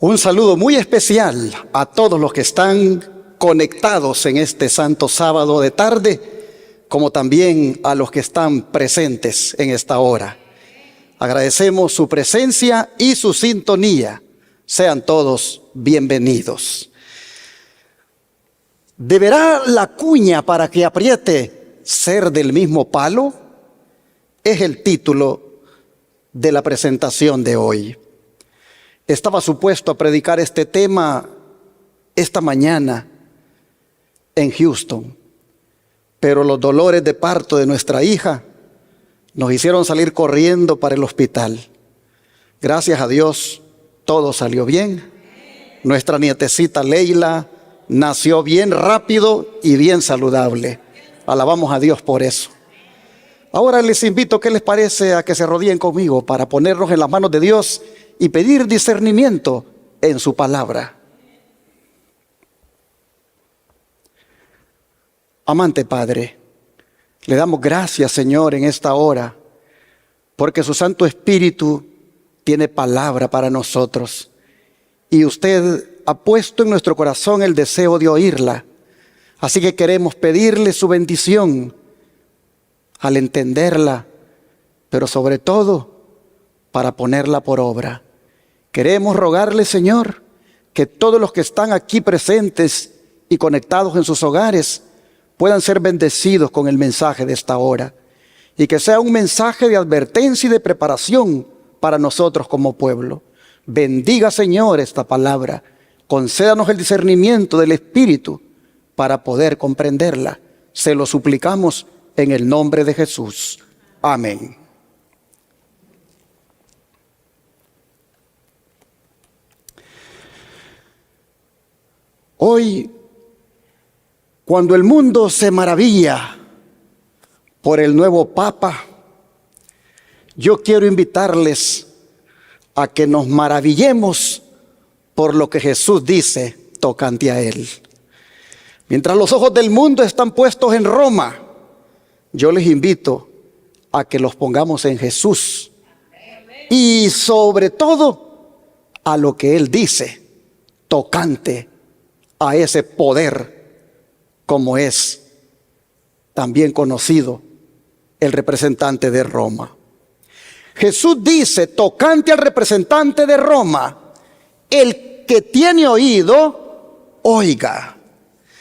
Un saludo muy especial a todos los que están conectados en este santo sábado de tarde, como también a los que están presentes en esta hora. Agradecemos su presencia y su sintonía. Sean todos bienvenidos. ¿Deberá la cuña para que apriete ser del mismo palo? Es el título de la presentación de hoy. Estaba supuesto a predicar este tema esta mañana en Houston, pero los dolores de parto de nuestra hija nos hicieron salir corriendo para el hospital. Gracias a Dios, todo salió bien. Nuestra nietecita Leila nació bien rápido y bien saludable. Alabamos a Dios por eso. Ahora les invito, ¿qué les parece a que se arrodillen conmigo para ponernos en las manos de Dios y pedir discernimiento en su palabra? Amante Padre, le damos gracias, Señor, en esta hora, porque su Santo Espíritu tiene palabra para nosotros. Y usted ha puesto en nuestro corazón el deseo de oírla. Así que queremos pedirle su bendición al entenderla, pero sobre todo para ponerla por obra. Queremos rogarle, Señor, que todos los que están aquí presentes y conectados en sus hogares puedan ser bendecidos con el mensaje de esta hora, y que sea un mensaje de advertencia y de preparación para nosotros como pueblo. Bendiga, Señor, esta palabra. Concédanos el discernimiento del Espíritu para poder comprenderla. Se lo suplicamos en el nombre de Jesús. Amén. Hoy, cuando el mundo se maravilla por el nuevo Papa, yo quiero invitarles a que nos maravillemos por lo que Jesús dice tocante a él. Mientras los ojos del mundo están puestos en Roma, yo les invito a que los pongamos en Jesús y sobre todo a lo que Él dice tocante a ese poder, como es también conocido el representante de Roma. Jesús dice tocante al representante de Roma: el que tiene oído, oiga.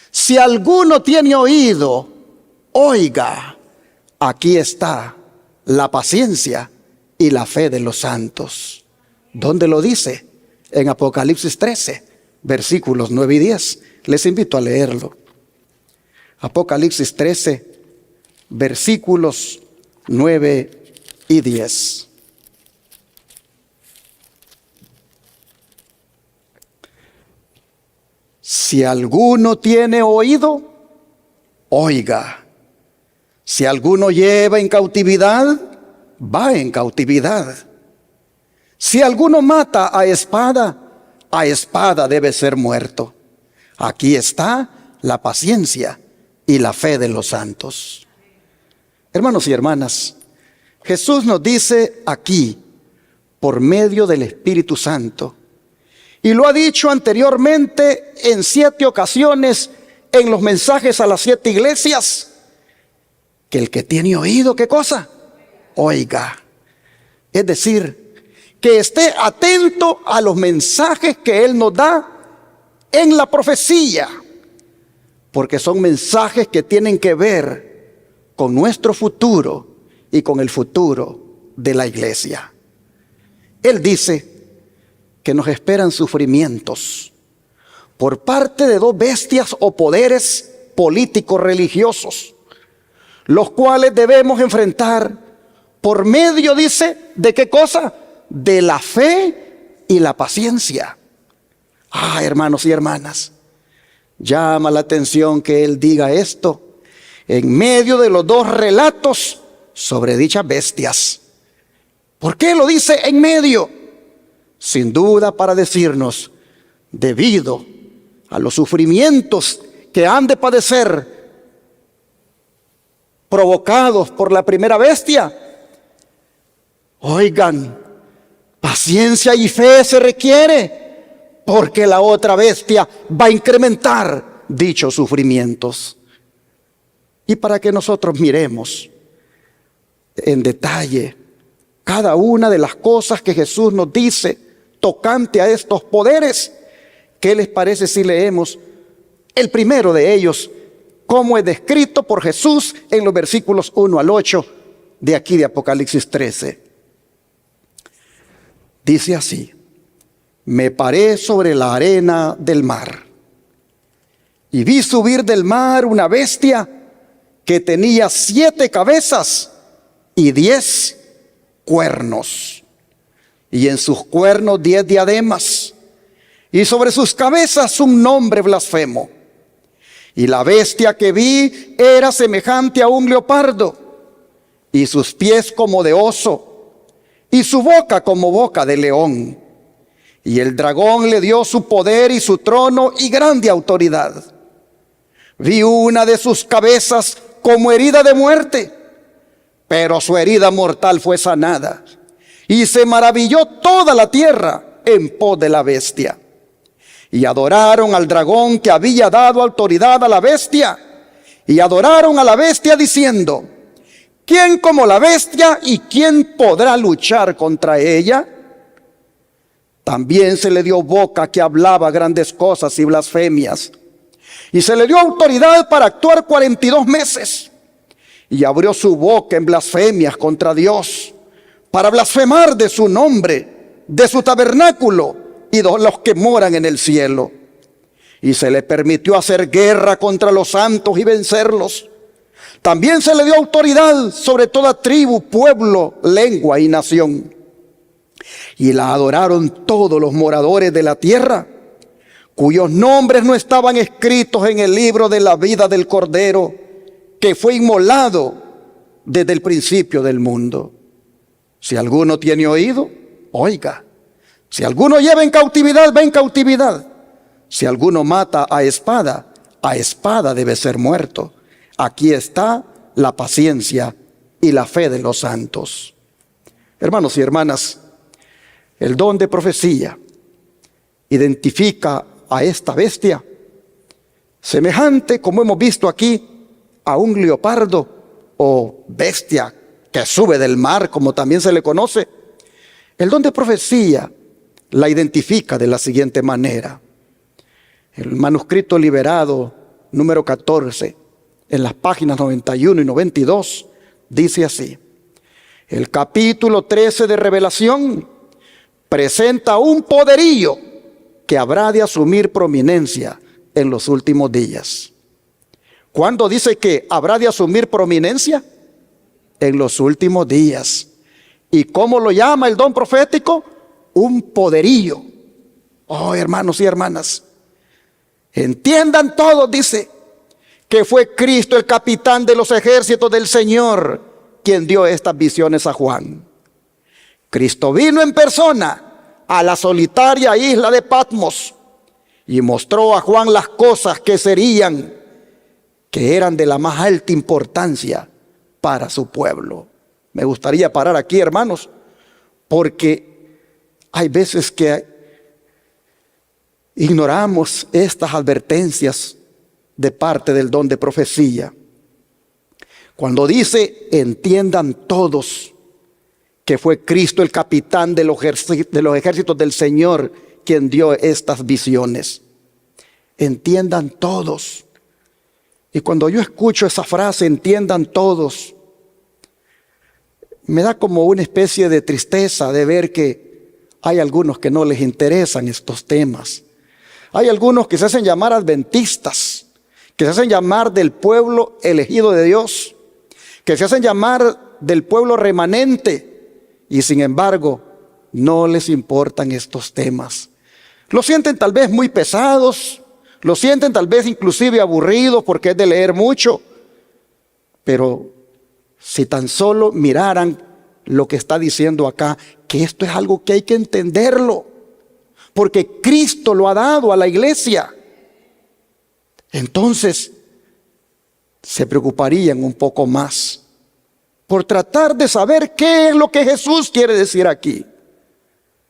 Si alguno tiene oído, oiga. Aquí está la paciencia y la fe de los santos. ¿Dónde lo dice? En Apocalipsis 13, versículos 9 y 10. Les invito a leerlo. Apocalipsis 13, versículos 9 y 10. Si alguno tiene oído, oiga. Si alguno lleva en cautividad, va en cautividad. Si alguno mata a espada debe ser muerto. Aquí está la paciencia y la fe de los santos. Hermanos y hermanas, Jesús nos dice aquí, por medio del Espíritu Santo, y lo ha dicho anteriormente en 7 ocasiones en los mensajes a las 7 iglesias, que el que tiene oído, ¿qué cosa? Oiga. Es decir, que esté atento a los mensajes que Él nos da en la profecía, porque son mensajes que tienen que ver con nuestro futuro y con el futuro de la iglesia. Él dice que nos esperan sufrimientos por parte de 2 bestias o poderes políticos religiosos, los cuales debemos enfrentar por medio, dice, ¿de qué cosa? De la fe y la paciencia. Hermanos y hermanas, llama la atención que Él diga esto en medio de los 2 relatos sobre dichas bestias. ¿Por qué lo dice en medio? Sin duda para decirnos, debido a los sufrimientos que han de padecer provocados por la primera bestia, oigan, paciencia y fe se requiere porque la otra bestia va a incrementar dichos sufrimientos. Y para que nosotros miremos en detalle cada una de las cosas que Jesús nos dice tocante a estos poderes, ¿qué les parece si leemos el primero de ellos, cómo es descrito por Jesús en los versículos 1 al 8 de aquí de Apocalipsis 13? Dice así: me paré sobre la arena del mar y vi subir del mar una bestia que tenía 7 cabezas y 10 cuernos, y en sus cuernos 10 diademas, y sobre sus cabezas un nombre blasfemo. Y la bestia que vi era semejante a un leopardo, y sus pies como de oso, y su boca como boca de león. Y el dragón le dio su poder y su trono y grande autoridad. Vi una de sus cabezas como herida de muerte, pero su herida mortal fue sanada. Y se maravilló toda la tierra en pos de la bestia. Y adoraron al dragón que había dado autoridad a la bestia. Y adoraron a la bestia diciendo: ¿quién como la bestia y quién podrá luchar contra ella? También se le dio boca que hablaba grandes cosas y blasfemias. Y se le dio autoridad para actuar 42 meses. Y abrió su boca en blasfemias contra Dios, para blasfemar de su nombre, de su tabernáculo y de los que moran en el cielo. Y se le permitió hacer guerra contra los santos y vencerlos. También se le dio autoridad sobre toda tribu, pueblo, lengua y nación. Y la adoraron todos los moradores de la tierra, cuyos nombres no estaban escritos en el libro de la vida del Cordero, que fue inmolado desde el principio del mundo. Si alguno tiene oído, oiga. Si alguno lleva en cautividad, va en cautividad. Si alguno mata a espada debe ser muerto. Aquí está la paciencia y la fe de los santos. Hermanos y hermanas, el don de profecía identifica a esta bestia, semejante, como hemos visto aquí, a un leopardo o bestia que sube del mar, como también se le conoce. El don de profecía la identifica de la siguiente manera. El manuscrito liberado número 14, en las páginas 91 y 92, dice así: el capítulo 13 de Revelación presenta un poderío que habrá de asumir prominencia en los últimos días. ¿Cuándo dice que habrá de asumir prominencia? En los últimos días. ¿Y cómo lo llama el don profético? Un poderío. Oh, hermanos y hermanas, entiendan todos, dice, que fue Cristo, el capitán de los ejércitos del Señor, quien dio estas visiones a Juan. Cristo vino en persona a la solitaria isla de Patmos y mostró a Juan las cosas que serían, que eran de la más alta importancia para su pueblo. Me gustaría parar aquí, hermanos, porque hay veces que ignoramos estas advertencias de parte del don de profecía. Cuando dice: entiendan todos que fue Cristo el capitán de los ejércitos del Señor quien dio estas visiones. Entiendan todos. Y cuando yo escucho esa frase, entiendan todos, me da como una especie de tristeza de ver que hay algunos que no les interesan estos temas. Hay algunos que se hacen llamar adventistas, que se hacen llamar del pueblo elegido de Dios, que se hacen llamar del pueblo remanente, y sin embargo no les importan estos temas. Los sienten tal vez muy pesados, los sienten tal vez inclusive aburridos porque es de leer mucho, pero si tan solo miraran lo que está diciendo acá, que esto es algo que hay que entenderlo, porque Cristo lo ha dado a la iglesia, entonces se preocuparían un poco más por tratar de saber qué es lo que Jesús quiere decir aquí.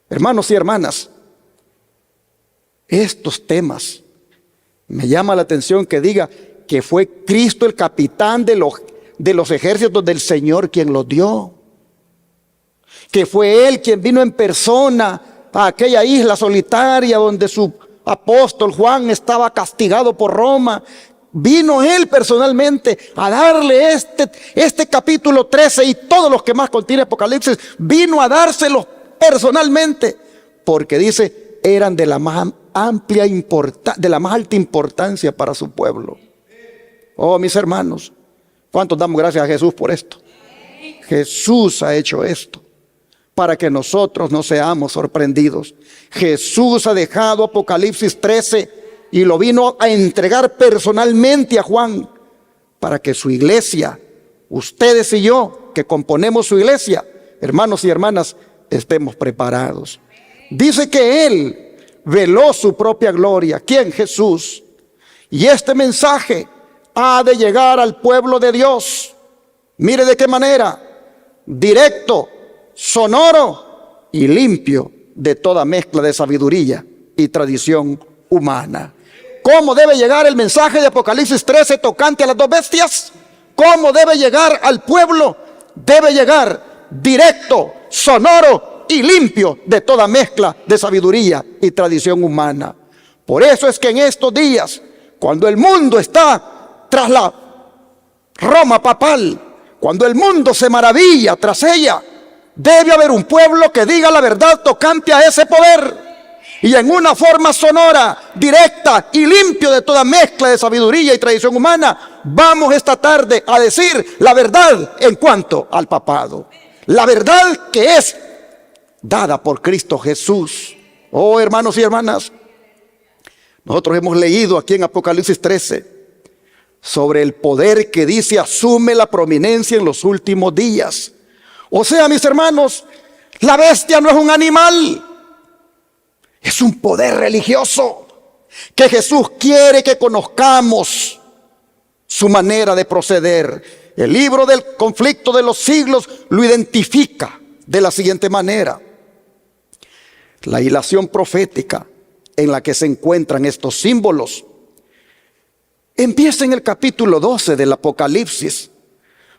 Hermanos y hermanas, estos temas. Me llama la atención que diga que fue Cristo el capitán de los ejércitos del Señor quien los dio. Que fue Él quien vino en persona a aquella isla solitaria donde su apóstol Juan estaba castigado por Roma. Vino Él personalmente a darle este capítulo 13 y todos los que más contiene Apocalipsis. Vino a dárselos personalmente, porque dice, eran de la más amplia de la más alta importancia para su pueblo. Oh, mis hermanos, ¿cuántos damos gracias a Jesús por esto? Jesús ha hecho esto para que nosotros no seamos sorprendidos. Jesús ha dejado Apocalipsis 13 y lo vino a entregar personalmente a Juan para que su iglesia, ustedes y yo, que componemos su iglesia, hermanos y hermanas, estemos preparados. Dice que Él veló su propia gloria. ¿Quién? Jesús. Y este mensaje ha de llegar al pueblo de Dios. Mire de qué manera: directo, sonoro y limpio de toda mezcla de sabiduría y tradición humana. ¿Cómo debe llegar el mensaje de Apocalipsis 13 tocante a las dos bestias? ¿Cómo debe llegar al pueblo? Debe llegar directo, sonoro y limpio de toda mezcla de sabiduría y tradición humana. Por eso es que en estos días, cuando el mundo está tras la Roma papal, cuando el mundo se maravilla tras ella, debe haber un pueblo que diga la verdad tocante a ese poder. Y en una forma sonora, directa y limpio de toda mezcla de sabiduría y tradición humana, vamos esta tarde a decir la verdad en cuanto al papado. La verdad que es dada por Cristo Jesús. Oh, hermanos y hermanas, nosotros hemos leído aquí en Apocalipsis 13 sobre el poder que dice asume la prominencia en los últimos días. O sea, mis hermanos, la bestia no es un animal, es un poder religioso que Jesús quiere que conozcamos su manera de proceder. El libro del conflicto de los siglos lo identifica de la siguiente manera: la hilación profética en la que se encuentran estos símbolos empieza en el capítulo 12 del Apocalipsis,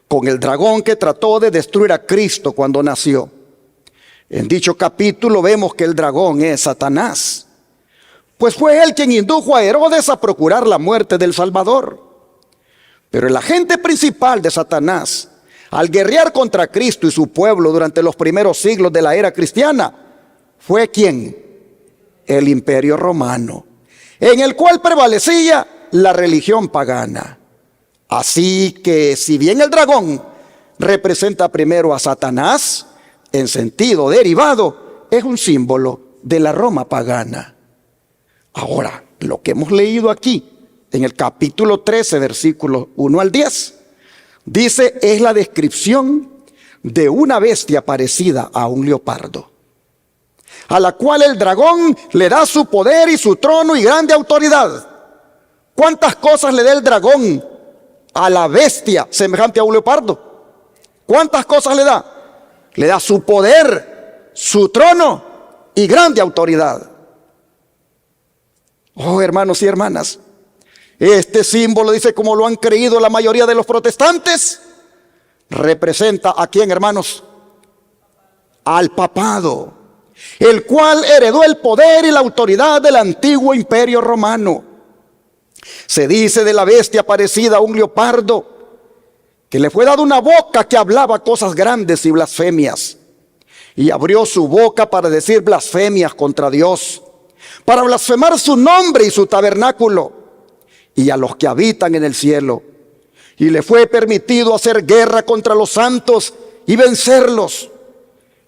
con el dragón que trató de destruir a Cristo cuando nació. En dicho capítulo vemos que el dragón es Satanás, pues fue él quien indujo a Herodes a procurar la muerte del Salvador. Pero el agente principal de Satanás, al guerrear contra Cristo y su pueblo durante los primeros siglos de la era cristiana, fue ¿quién? El Imperio Romano, en el cual prevalecía la religión pagana. Así que si bien el dragón representa primero a Satanás, en sentido derivado, es un símbolo de la Roma pagana. Ahora, lo que hemos leído aquí, en el capítulo 13, versículos 1 al 10, dice, es la descripción de una bestia parecida a un leopardo, a la cual el dragón le da su poder y su trono y grande autoridad. ¿Cuántas cosas le da el dragón a la bestia semejante a un leopardo? ¿Cuántas cosas le da? Le da su poder, su trono y grande autoridad. Oh, hermanos y hermanas, este símbolo, dice, como lo han creído la mayoría de los protestantes, representa ¿a quién, hermanos? Al papado, el cual heredó el poder y la autoridad del antiguo imperio romano. Se dice de la bestia parecida a un leopardo que le fue dada una boca que hablaba cosas grandes y blasfemias, y abrió su boca para decir blasfemias contra Dios, para blasfemar su nombre y su tabernáculo y a los que habitan en el cielo. Y le fue permitido hacer guerra contra los santos y vencerlos,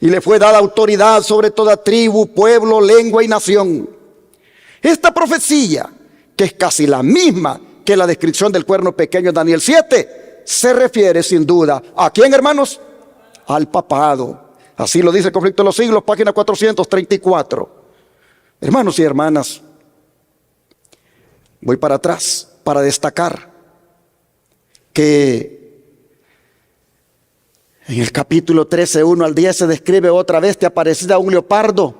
y le fue dada autoridad sobre toda tribu, pueblo, lengua y nación. Esta profecía, que es casi la misma que la descripción del cuerno pequeño en Daniel 7, se refiere sin duda ¿a quién, hermanos? Al papado. Así lo dice el conflicto de los siglos, página 434. Hermanos y hermanas, voy para atrás para destacar que en el capítulo 13, 1 al 10 se describe otra bestia parecida a un leopardo,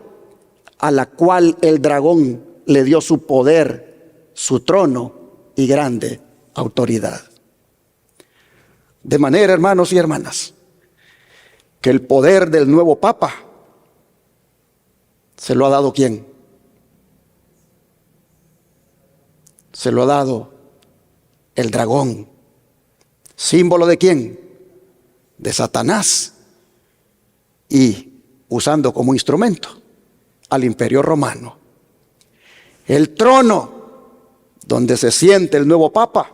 a la cual el dragón le dio su poder, su trono y grande autoridad. De manera, hermanos y hermanas, que el poder del nuevo Papa se lo ha dado ¿quién? Se lo ha dado el dragón. ¿Símbolo de quién? De Satanás. Y usando como instrumento al Imperio Romano. El trono donde se siente el nuevo Papa,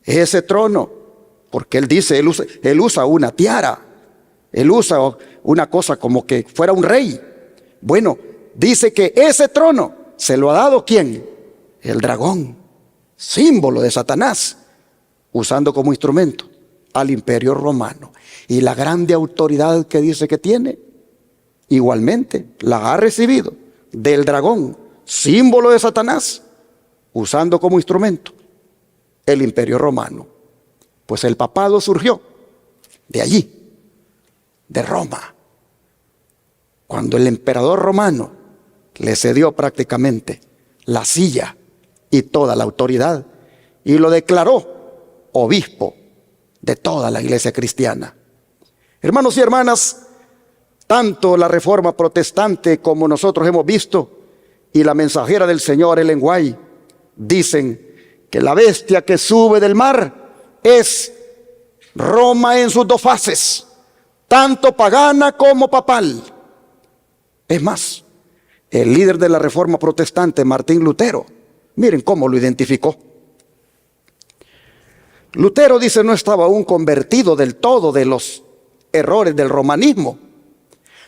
ese trono, porque él dice, él usa una tiara, él usa una cosa como que fuera un rey. Bueno, dice que ese trono se lo ha dado ¿quién? El dragón, símbolo de Satanás, usando como instrumento al Imperio Romano. Y la grande autoridad que dice que tiene, igualmente la ha recibido del dragón, símbolo de Satanás, usando como instrumento el Imperio Romano. Pues el papado surgió de allí, de Roma, cuando el emperador romano le cedió prácticamente la silla y toda la autoridad y lo declaró obispo de toda la iglesia cristiana. Hermanos y hermanas, tanto la Reforma Protestante como nosotros hemos visto y la mensajera del Señor, Ellen White, dicen que la bestia que sube del mar es Roma en sus dos fases, tanto pagana como papal. Es más, el líder de la Reforma Protestante, Martín Lutero, miren cómo lo identificó. Lutero dice no estaba aún convertido del todo de los errores del romanismo,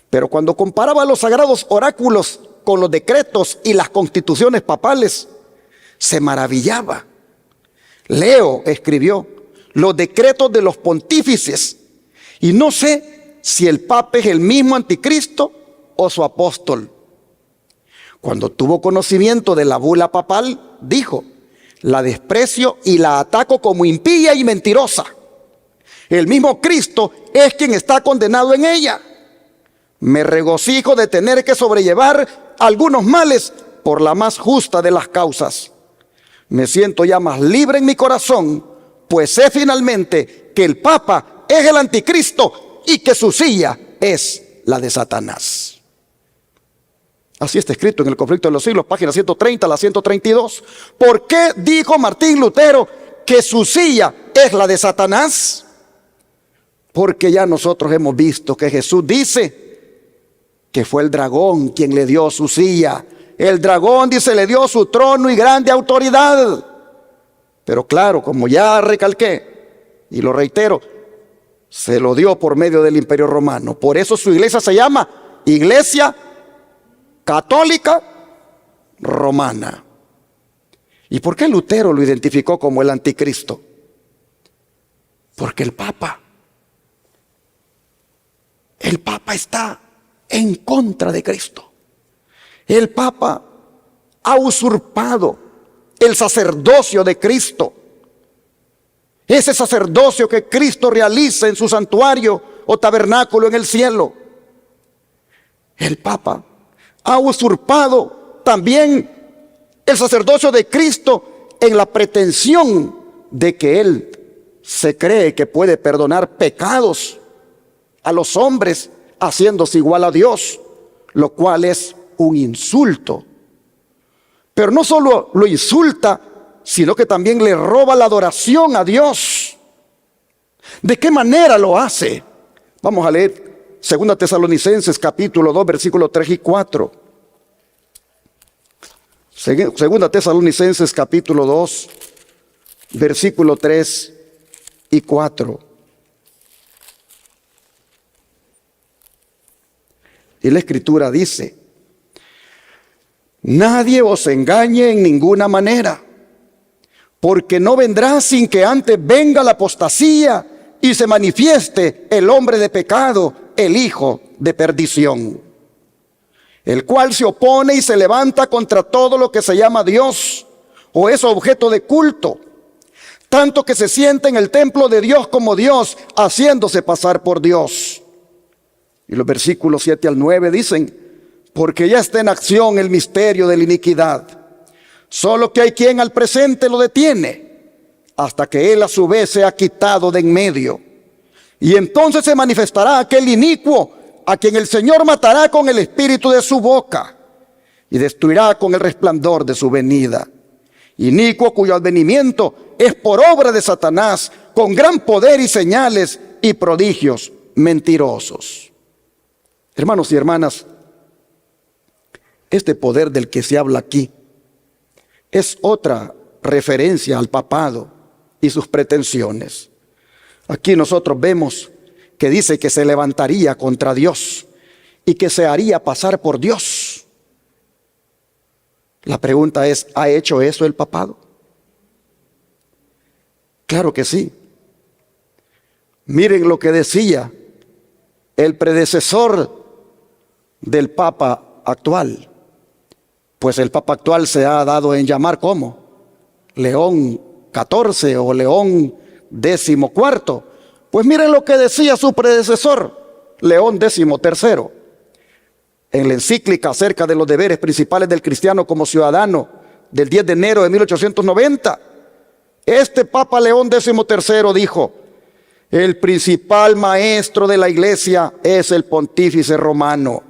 pero cuando comparaba los sagrados oráculos con los decretos y las constituciones papales, se maravillaba. Leo escribió los decretos de los pontífices y no sé si el Papa es el mismo anticristo o su apóstol. Cuando tuvo conocimiento de la bula papal, dijo: la desprecio y la ataco como impía y mentirosa. El mismo Cristo es quien está condenado en ella. Me regocijo de tener que sobrellevar algunos males por la más justa de las causas. Me siento ya más libre en mi corazón, pues sé finalmente que el Papa es el anticristo y que su silla es la de Satanás. Así está escrito en el Conflicto de los Siglos, páginas 130 a la 132. ¿Por qué dijo Martín Lutero que su silla es la de Satanás? Porque ya nosotros hemos visto que Jesús dice que fue el dragón quien le dio su silla. El dragón, dice, le dio su trono y grande autoridad. Pero claro, como ya recalqué y lo reitero, se lo dio por medio del Imperio Romano. Por eso su iglesia se llama Iglesia Católica Romana. ¿Y por qué Lutero lo identificó como el anticristo? Porque el Papa está en contra de Cristo. El Papa ha usurpado el sacerdocio de Cristo. Ese sacerdocio que Cristo realiza en su santuario o tabernáculo en el cielo. El Papa ha usurpado también el sacerdocio de Cristo en la pretensión de que Él se cree que puede perdonar pecados a los hombres haciéndose igual a Dios, lo cual es un insulto. Pero no solo lo insulta, sino que también le roba la adoración a Dios. ¿De qué manera lo hace? Vamos a leer 2 Tesalonicenses capítulo 2 versículos 3 y 4. 2 Tesalonicenses capítulo 2 versículo 3 y 4. Y la Escritura dice: nadie os engañe en ninguna manera, porque no vendrá sin que antes venga la apostasía y se manifieste el hombre de pecado, el hijo de perdición, el cual se opone y se levanta contra todo lo que se llama Dios o es objeto de culto, tanto que se sienta en el templo de Dios como Dios, haciéndose pasar por Dios. Y los versículos 7 al 9 dicen: porque ya está en acción el misterio de la iniquidad. Solo que hay quien al presente lo detiene, hasta que él a su vez sea quitado de en medio. Y entonces se manifestará aquel inicuo, a quien el Señor matará con el espíritu de su boca, y destruirá con el resplandor de su venida. Inicuo cuyo advenimiento es por obra de Satanás, con gran poder y señales y prodigios mentirosos. Hermanos y hermanas, este poder del que se habla aquí es otra referencia al papado y sus pretensiones. Aquí nosotros vemos que dice que se levantaría contra Dios y que se haría pasar por Dios. La pregunta es, ¿ha hecho eso el papado? Claro que sí. Miren lo que decía el predecesor del Papa actual. Pues el Papa actual se ha dado en llamar ¿cómo? León XIV o León XIV. Pues miren lo que decía su predecesor, León XIII, en la encíclica acerca de los deberes principales del cristiano como ciudadano del 10 de enero de 1890. Este Papa León XIII dijo: el principal maestro de la iglesia es el pontífice romano.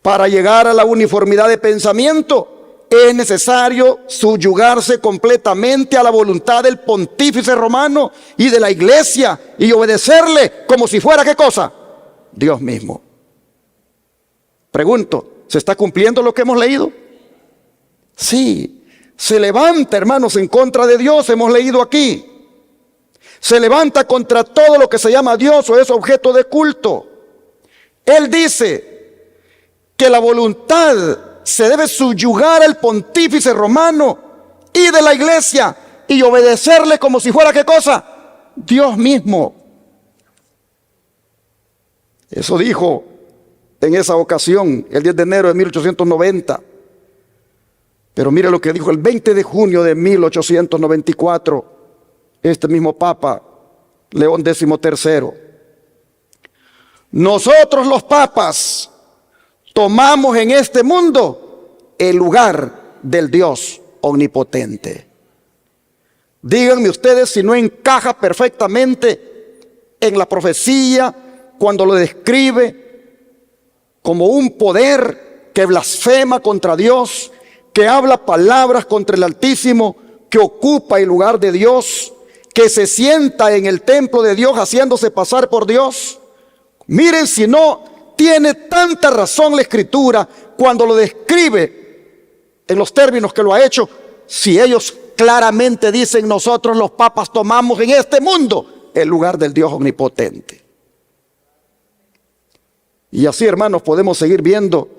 Para llegar a la uniformidad de pensamiento es necesario subyugarse completamente a la voluntad del pontífice romano y de la iglesia y obedecerle como si fuera ¿qué cosa? Dios mismo. Pregunto, ¿se está cumpliendo lo que hemos leído? Sí, se levanta, hermanos, en contra de Dios, hemos leído aquí. Se levanta contra todo lo que se llama Dios o es objeto de culto. Él dice que la voluntad se debe subyugar al pontífice romano y de la iglesia y obedecerle como si fuera ¿qué cosa? Dios mismo. Eso dijo en esa ocasión, el 10 de enero de 1890. Pero mire lo que dijo el 20 de junio de 1894, este mismo Papa, León XIII. Nosotros los papas tomamos en este mundo el lugar del Dios omnipotente. Díganme ustedes si no encaja perfectamente en la profecía cuando lo describe como un poder que blasfema contra Dios, que habla palabras contra el Altísimo, que ocupa el lugar de Dios, que se sienta en el templo de Dios haciéndose pasar por Dios. Miren si no tiene tanta razón la Escritura cuando lo describe en los términos que lo ha hecho, si ellos claramente dicen: nosotros los papas tomamos en este mundo el lugar del Dios omnipotente. Y así, hermanos, podemos seguir viendo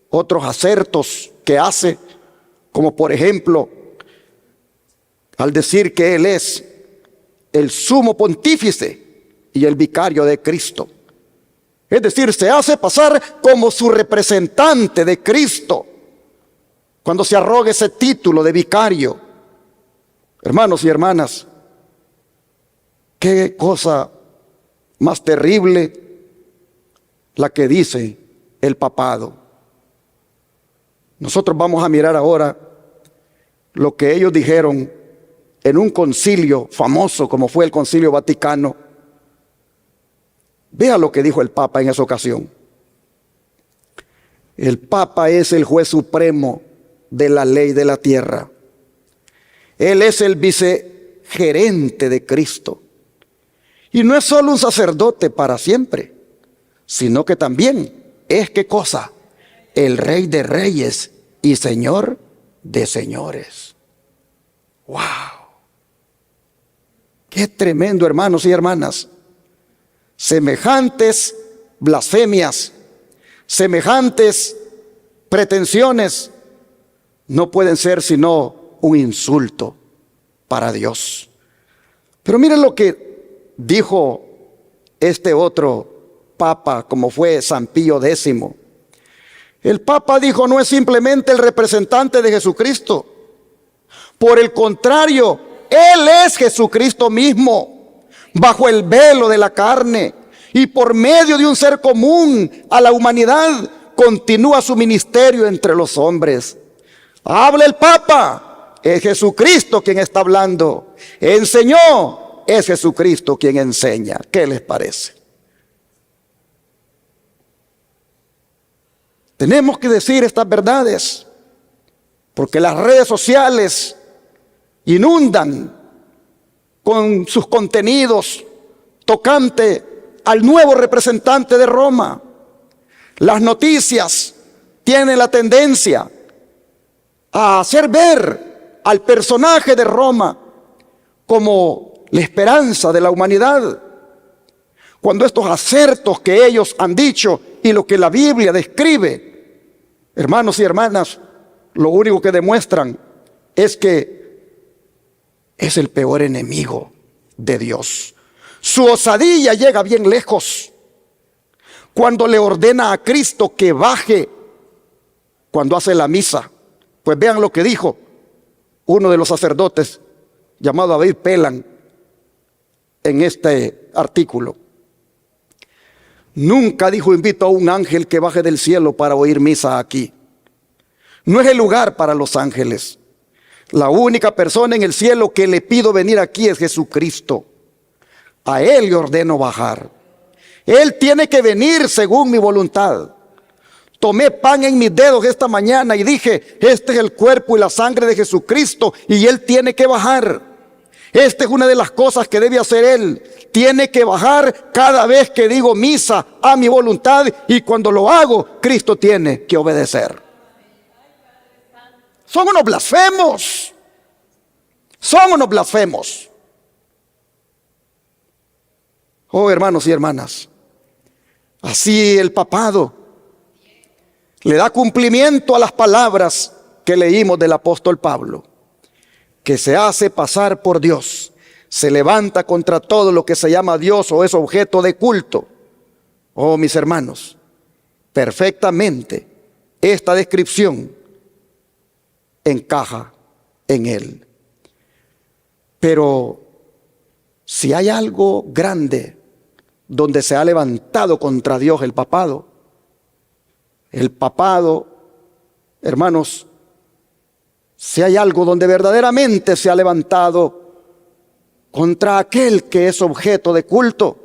otros acertos que hace, como por ejemplo, al decir que Él es el sumo pontífice y el vicario de Cristo. Es decir, se hace pasar como su representante de Cristo cuando se arroga ese título de vicario. Hermanos y hermanas, qué cosa más terrible la que dice el papado. Nosotros vamos a mirar ahora lo que ellos dijeron en un concilio famoso como fue el Concilio Vaticano. Vea lo que dijo el Papa en esa ocasión. El Papa es el juez supremo de la ley de la tierra. Él es el vicegerente de Cristo. Y no es solo un sacerdote para siempre, sino que también es ¿qué cosa? El Rey de Reyes y Señor de Señores. ¡Wow! ¡Qué tremendo, hermanos y hermanas! Semejantes blasfemias, semejantes pretensiones no pueden ser sino un insulto para Dios. Pero miren lo que dijo este otro Papa, como fue San Pío X. El Papa dijo: no es simplemente el representante de Jesucristo. Por el contrario, Él es Jesucristo mismo, bajo el velo de la carne y por medio de un ser común a la humanidad, continúa su ministerio entre los hombres. Habla el Papa, es Jesucristo quien está hablando. Enseñó, es Jesucristo quien enseña. ¿Qué les parece? Tenemos que decir estas verdades, porque las redes sociales inundan con sus contenidos tocante al nuevo representante de Roma. Las noticias tienen la tendencia a hacer ver al personaje de Roma como la esperanza de la humanidad, cuando estos acertos que ellos han dicho y lo que la Biblia describe, hermanos y hermanas, lo único que demuestran es que es el peor enemigo de Dios. Su osadía llega bien lejos cuando le ordena a Cristo que baje cuando hace la misa. Pues vean lo que dijo uno de los sacerdotes llamado David Pelan en este artículo. Nunca, dijo, invito a un ángel que baje del cielo para oír misa aquí. No es el lugar para los ángeles. La única persona en el cielo que le pido venir aquí es Jesucristo. A Él le ordeno bajar. Él tiene que venir según mi voluntad. Tomé pan en mis dedos esta mañana y dije, este es el cuerpo y la sangre de Jesucristo y Él tiene que bajar. Esta es una de las cosas que debe hacer Él. Tiene que bajar cada vez que digo misa a mi voluntad, y cuando lo hago, Cristo tiene que obedecer. Son unos blasfemos. Son unos blasfemos. Oh, hermanos y hermanas, así el papado le da cumplimiento a las palabras que leímos del apóstol Pablo, que se hace pasar por Dios, se levanta contra todo lo que se llama Dios o es objeto de culto. Oh, mis hermanos, perfectamente esta descripción encaja en él. Pero si hay algo grande donde se ha levantado contra Dios el papado, hermanos, si hay algo donde verdaderamente se ha levantado contra aquel que es objeto de culto,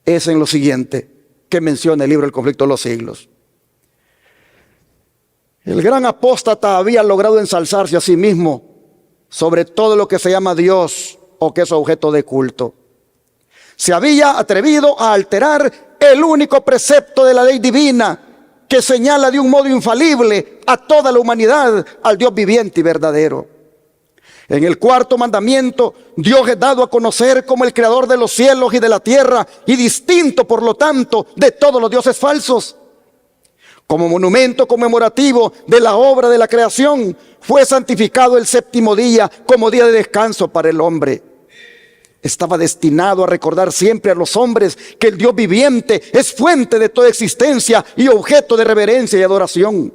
es en lo siguiente que menciona el libro El conflicto de los siglos. El gran apóstata había logrado ensalzarse a sí mismo sobre todo lo que se llama Dios o que es objeto de culto. Se había atrevido a alterar el único precepto de la ley divina que señala de un modo infalible a toda la humanidad al Dios viviente y verdadero. En el cuarto mandamiento, Dios es dado a conocer como el creador de los cielos y de la tierra, y distinto, por lo tanto, de todos los dioses falsos. Como monumento conmemorativo de la obra de la creación, fue santificado el séptimo día como día de descanso para el hombre. Estaba destinado a recordar siempre a los hombres que el Dios viviente es fuente de toda existencia y objeto de reverencia y adoración.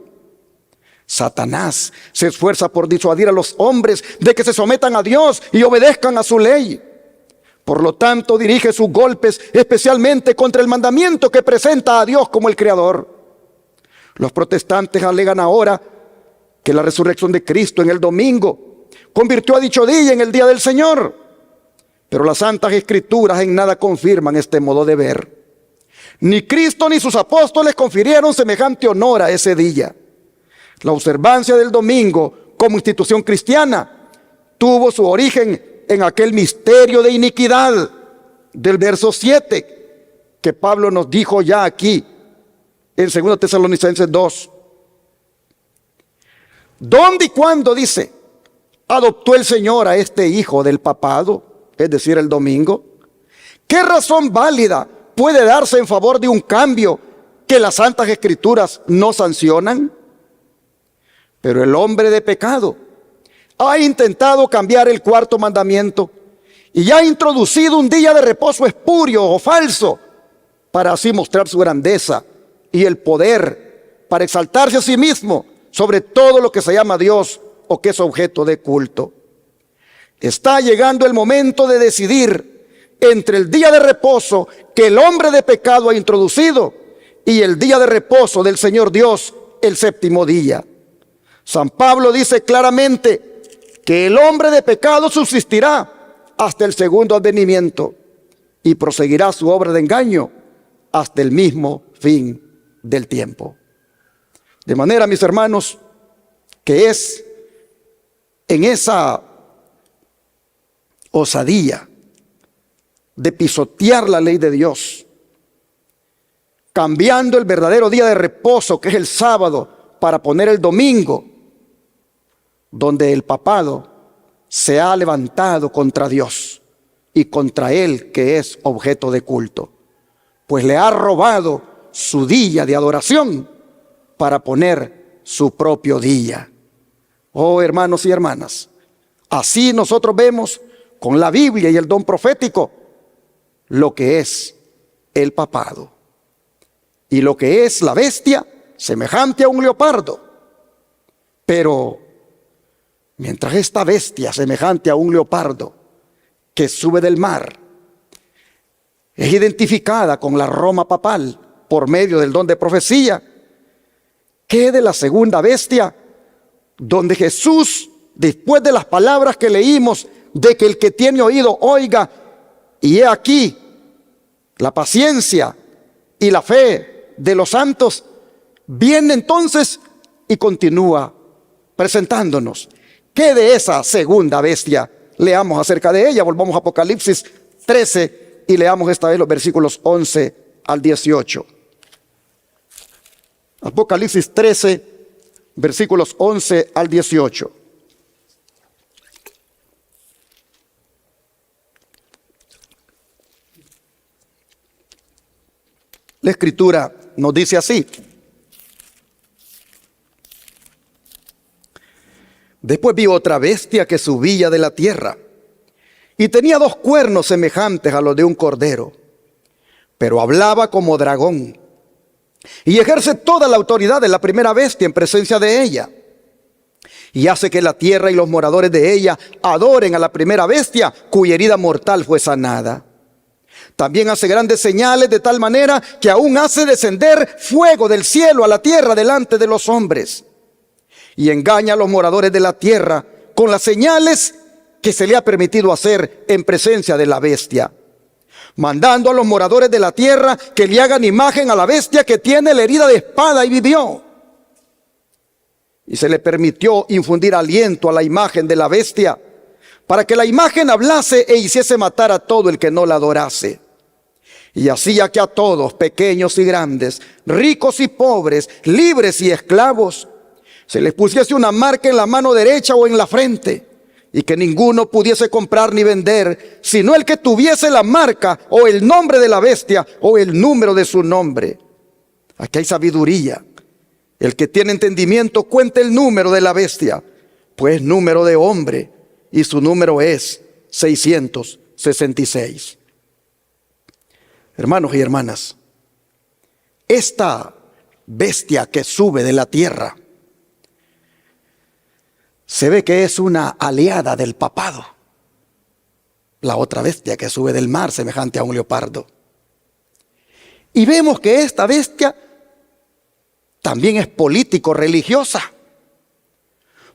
Satanás se esfuerza por disuadir a los hombres de que se sometan a Dios y obedezcan a su ley. Por lo tanto, dirige sus golpes especialmente contra el mandamiento que presenta a Dios como el Creador. Los protestantes alegan ahora que la resurrección de Cristo en el domingo convirtió a dicho día en el día del Señor. Pero las Santas Escrituras en nada confirman este modo de ver. Ni Cristo ni sus apóstoles confirieron semejante honor a ese día. La observancia del domingo como institución cristiana tuvo su origen en aquel misterio de iniquidad del verso 7 que Pablo nos dijo ya aquí en 2 Tesalonicenses 2. ¿Dónde y cuándo, dice, adoptó el Señor a este hijo del papado? Es decir, el domingo. ¿Qué razón válida puede darse en favor de un cambio que las Santas Escrituras no sancionan? Pero el hombre de pecado ha intentado cambiar el cuarto mandamiento y ha introducido un día de reposo espurio o falso para así mostrar su grandeza y el poder, para exaltarse a sí mismo sobre todo lo que se llama Dios o que es objeto de culto. Está llegando el momento de decidir entre el día de reposo que el hombre de pecado ha introducido y el día de reposo del Señor Dios el séptimo día. San Pablo dice claramente que el hombre de pecado subsistirá hasta el segundo advenimiento y proseguirá su obra de engaño hasta el mismo fin del tiempo. De manera, mis hermanos, que es en esa osadía de pisotear la ley de Dios, cambiando el verdadero día de reposo, que es el sábado, para poner el domingo, donde el papado se ha levantado contra Dios y contra Él, que es objeto de culto, pues le ha robado su día de adoración para poner su propio día. Oh, hermanos y hermanas, así nosotros vemos con la Biblia y el don profético lo que es el papado y lo que es la bestia semejante a un leopardo. Pero mientras esta bestia semejante a un leopardo que sube del mar es identificada con la Roma papal por medio del don de profecía, ¿qué de la segunda bestia, donde Jesús, después de las palabras que leímos, de que el que tiene oído oiga, y he aquí la paciencia y la fe de los santos, viene entonces y continúa presentándonos? ¿Qué de esa segunda bestia? Leamos acerca de ella. Volvamos a Apocalipsis 13 y leamos esta vez los versículos 11 al 18. Apocalipsis 13, versículos 11 al 18. La Escritura nos dice así: después vi otra bestia que subía de la tierra, y tenía 2 cuernos semejantes a los de un cordero, pero hablaba como dragón, y ejerce toda la autoridad de la primera bestia en presencia de ella, y hace que la tierra y los moradores de ella adoren a la primera bestia, cuya herida mortal fue sanada. También hace grandes señales, de tal manera que aún hace descender fuego del cielo a la tierra delante de los hombres, y engaña a los moradores de la tierra con las señales que se le ha permitido hacer en presencia de la bestia, mandando a los moradores de la tierra que le hagan imagen a la bestia que tiene la herida de espada y vivió. Y se le permitió infundir aliento a la imagen de la bestia, para que la imagen hablase e hiciese matar a todo el que no la adorase. Y hacía que a todos, pequeños y grandes, ricos y pobres, libres y esclavos, se les pusiese una marca en la mano derecha o en la frente, y que ninguno pudiese comprar ni vender, sino el que tuviese la marca o el nombre de la bestia o el número de su nombre. Aquí hay sabiduría. El que tiene entendimiento cuente el número de la bestia, pues número de hombre, y su número es 666. Hermanos y hermanas, esta bestia que sube de la tierra se ve que es una aliada del papado. La otra bestia que sube del mar, semejante a un leopardo. Y vemos que esta bestia también es político-religiosa.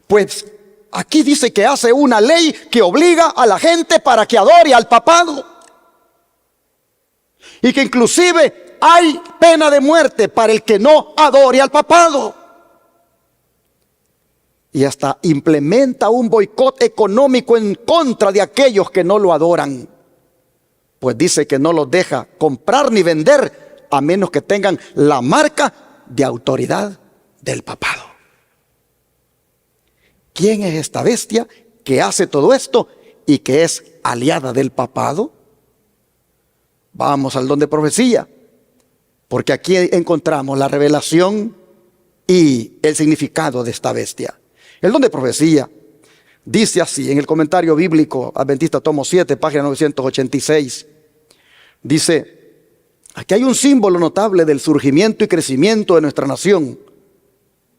Pues aquí dice que hace una ley que obliga a la gente para que adore al papado. Y que inclusive hay pena de muerte para el que no adore al papado. Y hasta implementa un boicot económico en contra de aquellos que no lo adoran. Pues dice que no los deja comprar ni vender a menos que tengan la marca de autoridad del papado. ¿Quién es esta bestia que hace todo esto y que es aliada del papado? Vamos al don de profecía, porque aquí encontramos la revelación y el significado de esta bestia. El don de profecía dice así en el comentario bíblico Adventista tomo 7, página 986. Dice: aquí hay un símbolo notable del surgimiento y crecimiento de nuestra nación.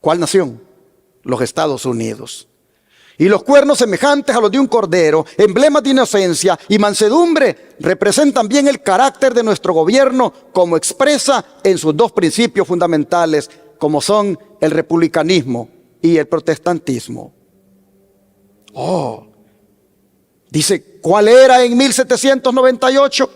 ¿Cuál nación? Los Estados Unidos. Y los cuernos semejantes a los de un cordero, emblemas de inocencia y mansedumbre, representan bien el carácter de nuestro gobierno, como expresa en sus dos principios fundamentales, como son el republicanismo y el protestantismo. Dice, ¿cuál era en 1798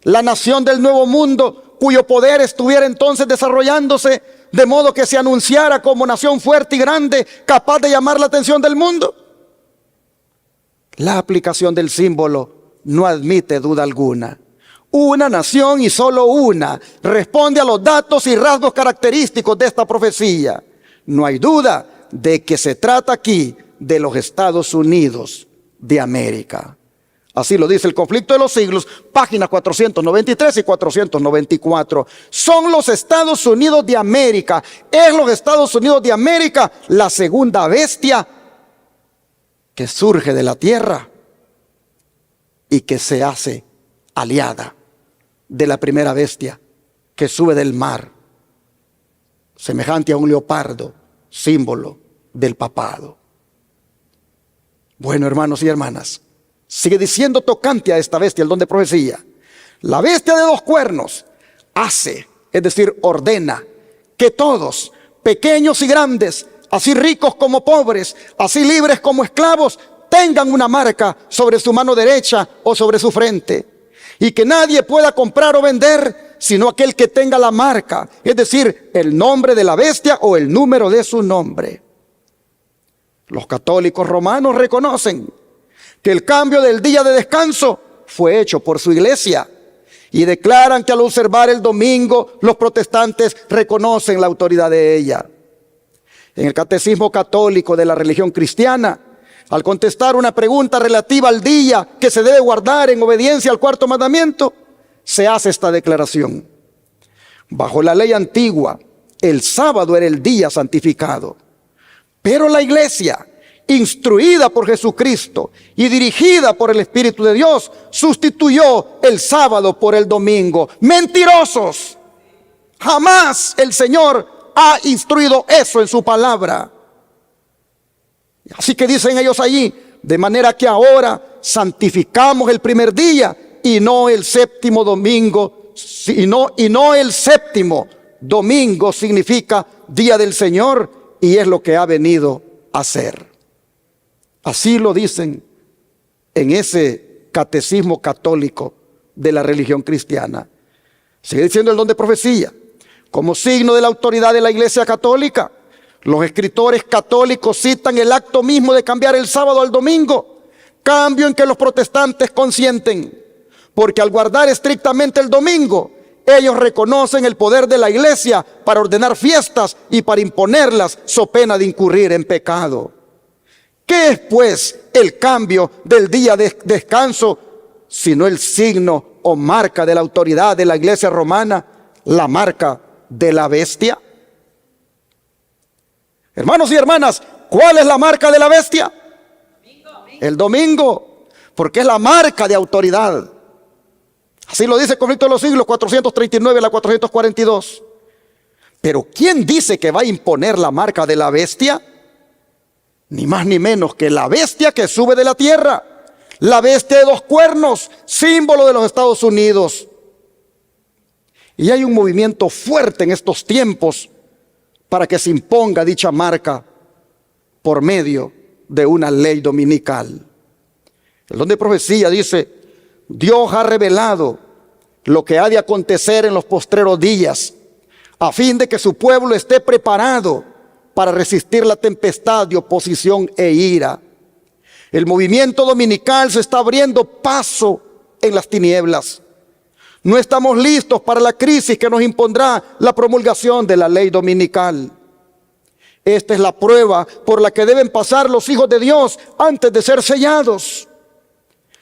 la nación del Nuevo Mundo cuyo poder estuviera entonces desarrollándose de modo que se anunciara como nación fuerte y grande, capaz de llamar la atención del mundo? La aplicación del símbolo no admite duda alguna. Una nación y solo una responde a los datos y rasgos característicos de esta profecía. No hay duda de que se trata aquí de los Estados Unidos de América. Así lo dice El conflicto de los siglos, páginas 493 y 494. Son los Estados Unidos de América. Es los Estados Unidos de América la segunda bestia que surge de la tierra y que se hace aliada de la primera bestia que sube del mar, semejante a un leopardo, símbolo del papado. Bueno, hermanos y hermanas, sigue diciendo tocante a esta bestia el don de profecía. La bestia de dos cuernos hace, es decir, ordena que todos, pequeños y grandes, así ricos como pobres, así libres como esclavos, tengan una marca sobre su mano derecha o sobre su frente. Y que nadie pueda comprar o vender sino aquel que tenga la marca, es decir, el nombre de la bestia o el número de su nombre. Los católicos romanos reconocen que el cambio del día de descanso fue hecho por su iglesia y declaran que al observar el domingo los protestantes reconocen la autoridad de ella. En el Catecismo Católico de la religión cristiana, al contestar una pregunta relativa al día que se debe guardar en obediencia al cuarto mandamiento, se hace esta declaración: bajo la ley antigua, el sábado era el día santificado, pero la iglesia, instruida por Jesucristo y dirigida por el Espíritu de Dios, sustituyó el sábado por el domingo. ¡Mentirosos! Jamás el Señor ha instruido eso en su palabra. Así que dicen ellos allí, de manera que ahora santificamos el primer día y no el séptimo domingo, y no el séptimo domingo significa día del Señor, y es lo que ha venido a hacer. Así lo dicen en ese catecismo católico de la religión cristiana. Sigue diciendo el don de profecía. Como signo de la autoridad de la Iglesia católica, los escritores católicos citan el acto mismo de cambiar el sábado al domingo, cambio en que los protestantes consienten, porque al guardar estrictamente el domingo, ellos reconocen el poder de la Iglesia para ordenar fiestas y para imponerlas so pena de incurrir en pecado. ¿Qué es pues el cambio del día de descanso sino el signo o marca de la autoridad de la Iglesia romana, la marca de la bestia? Hermanos y hermanas, ¿cuál es la marca de la bestia? El domingo, porque es la marca de autoridad. Así lo dice el conflicto de los siglos, 439 a la 442. Pero ¿quién dice que va a imponer la marca de la bestia? Ni más ni menos que la bestia que sube de la tierra, la bestia de dos cuernos, símbolo de los Estados Unidos. Y hay un movimiento fuerte en estos tiempos para que se imponga dicha marca por medio de una ley dominical. El don de profecía dice: Dios ha revelado lo que ha de acontecer en los postreros días, a fin de que su pueblo esté preparado para resistir la tempestad de oposición e ira. El movimiento dominical se está abriendo paso en las tinieblas. No estamos listos para la crisis que nos impondrá la promulgación de la ley dominical. Esta es la prueba por la que deben pasar los hijos de Dios antes de ser sellados.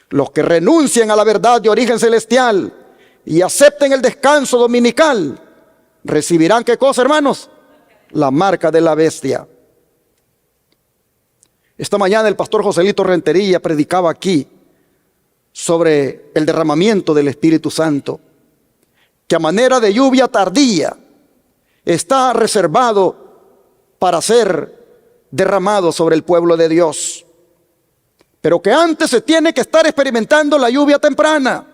Los que renuncien a la verdad de origen celestial y acepten el descanso dominical, recibirán ¿qué cosa, hermanos? La marca de la bestia. Esta mañana el pastor Joselito Rentería predicaba aquí sobre el derramamiento del Espíritu Santo, que a manera de lluvia tardía está reservado para ser derramado sobre el pueblo de Dios, pero que antes se tiene que estar experimentando la lluvia temprana.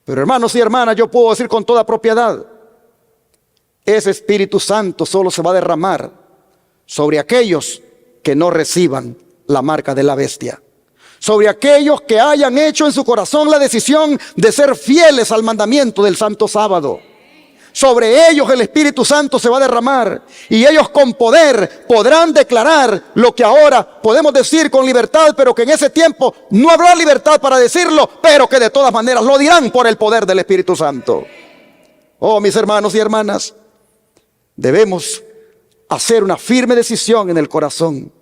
Pero hermanos y hermanas, yo puedo decir con toda propiedad, ese Espíritu Santo solo se va a derramar sobre aquellos que no reciban la marca de la bestia, sobre aquellos que hayan hecho en su corazón la decisión de ser fieles al mandamiento del Santo Sábado. Sobre ellos el Espíritu Santo se va a derramar y ellos con poder podrán declarar lo que ahora podemos decir con libertad, pero que en ese tiempo no habrá libertad para decirlo, pero que de todas maneras lo dirán por el poder del Espíritu Santo. Oh, mis hermanos y hermanas, debemos hacer una firme decisión en el corazón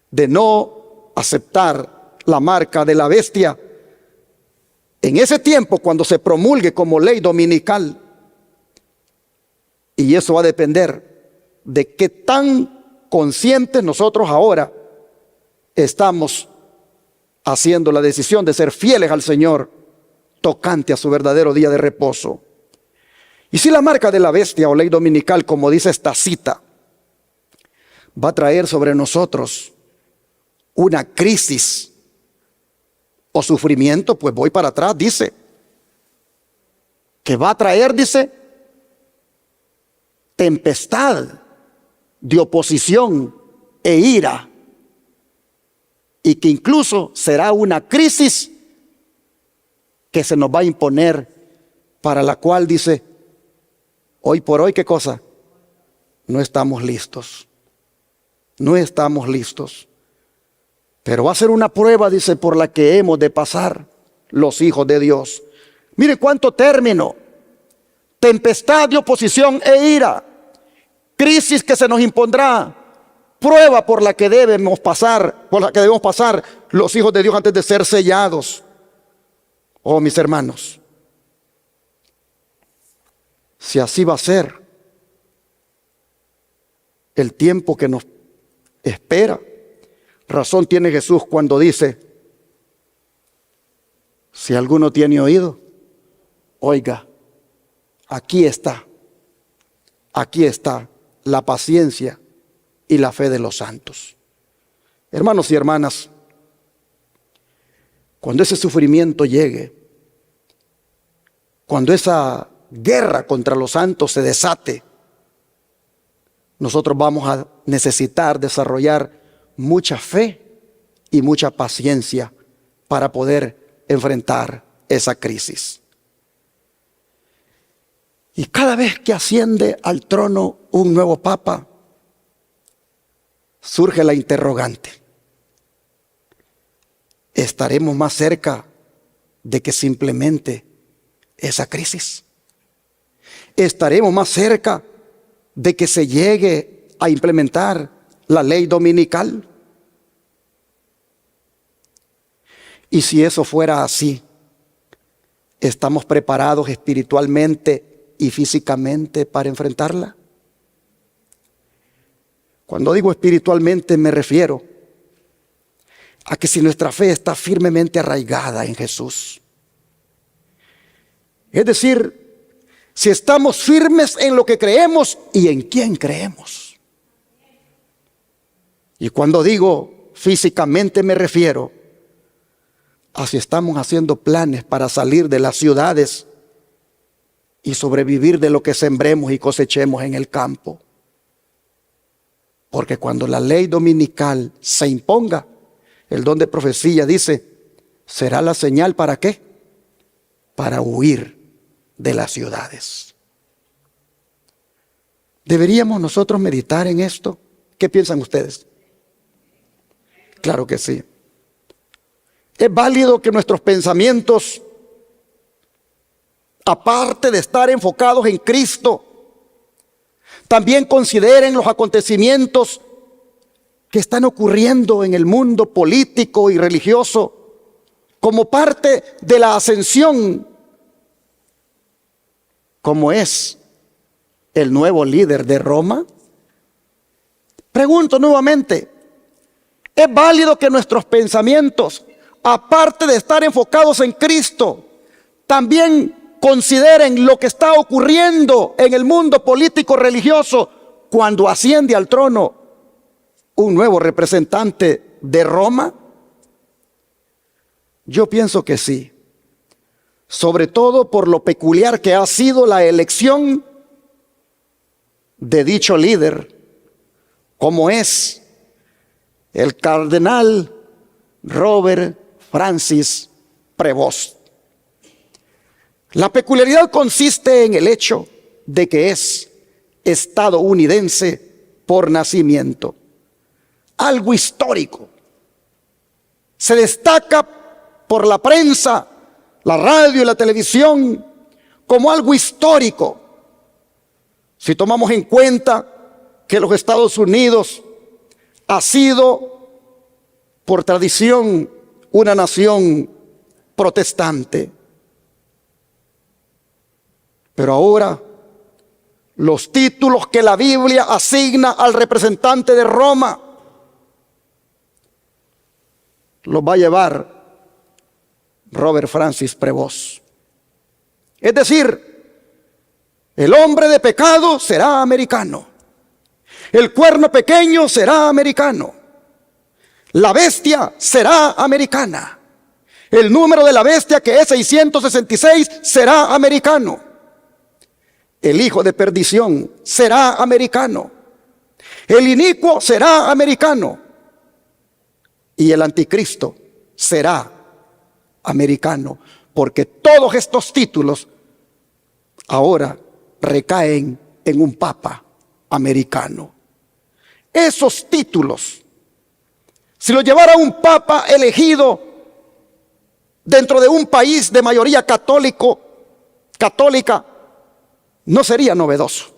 de no aceptar la marca de la bestia en ese tiempo cuando se promulgue como ley dominical. Y eso va a depender de qué tan conscientes nosotros ahora estamos haciendo la decisión de ser fieles al Señor tocante a su verdadero día de reposo. Y si la marca de la bestia o ley dominical, como dice esta cita, va a traer sobre nosotros una crisis o sufrimiento, pues voy para atrás, dice, que va a traer, dice, tempestad de oposición e ira, y que incluso será una crisis que se nos va a imponer, para la cual dice, hoy por hoy, ¿qué cosa? No estamos listos, no estamos listos, pero va a ser una prueba, dice, por la que hemos de pasar los hijos de Dios. Mire cuánto término: tempestad de oposición e ira, crisis que se nos impondrá, prueba por la que debemos pasar, los hijos de Dios antes de ser sellados. Oh, mis hermanos, si así va a ser el tiempo que nos espera, razón tiene Jesús cuando dice, si alguno tiene oído, oiga. Aquí está la paciencia y la fe de los santos. Hermanos y hermanas, cuando ese sufrimiento llegue, cuando esa guerra contra los santos se desate, nosotros vamos a necesitar desarrollar mucha fe y mucha paciencia para poder enfrentar esa crisis. Y cada vez que asciende al trono un nuevo papa, surge la interrogante: ¿estaremos más cerca de que simplemente esa crisis? ¿Estaremos más cerca de que se llegue a implementar la ley dominical? Y si eso fuera así, ¿estamos preparados espiritualmente y físicamente para enfrentarla? Cuando digo espiritualmente me refiero a que si nuestra fe está firmemente arraigada en Jesús, es decir, si estamos firmes en lo que creemos y en quién creemos. Y cuando digo físicamente me refiero a si estamos haciendo planes para salir de las ciudades y sobrevivir de lo que sembremos y cosechemos en el campo. Porque cuando la ley dominical se imponga, el don de profecía dice, será la señal ¿para qué? Para huir de las ciudades. ¿Deberíamos nosotros meditar en esto? ¿Qué piensan ustedes? Claro que sí. Es válido que nuestros pensamientos, aparte de estar enfocados en Cristo, también consideren los acontecimientos que están ocurriendo en el mundo político y religioso como parte de la ascensión, como es el nuevo líder de Roma. Pregunto nuevamente, ¿es válido que nuestros pensamientos, aparte de estar enfocados en Cristo, también consideren lo que está ocurriendo en el mundo político religioso cuando asciende al trono un nuevo representante de Roma? Yo pienso que sí, sobre todo por lo peculiar que ha sido la elección de dicho líder, como es el cardenal Robert Francis Prevost. La peculiaridad consiste en el hecho de que es estadounidense por nacimiento, algo histórico. Se destaca por la prensa, la radio y la televisión como algo histórico. Si tomamos en cuenta que los Estados Unidos ha sido por tradición una nación protestante, pero ahora los títulos que la Biblia asigna al representante de Roma los va a llevar Robert Francis Prevost. Es decir, el hombre de pecado será americano, el cuerno pequeño será americano, la bestia será americana, el número de la bestia, que es 666, será americano, el hijo de perdición será americano, el inicuo será americano y el anticristo será americano, porque todos estos títulos ahora recaen en un papa americano. Esos títulos, si los llevara un papa elegido dentro de un país de mayoría católica, no sería novedoso.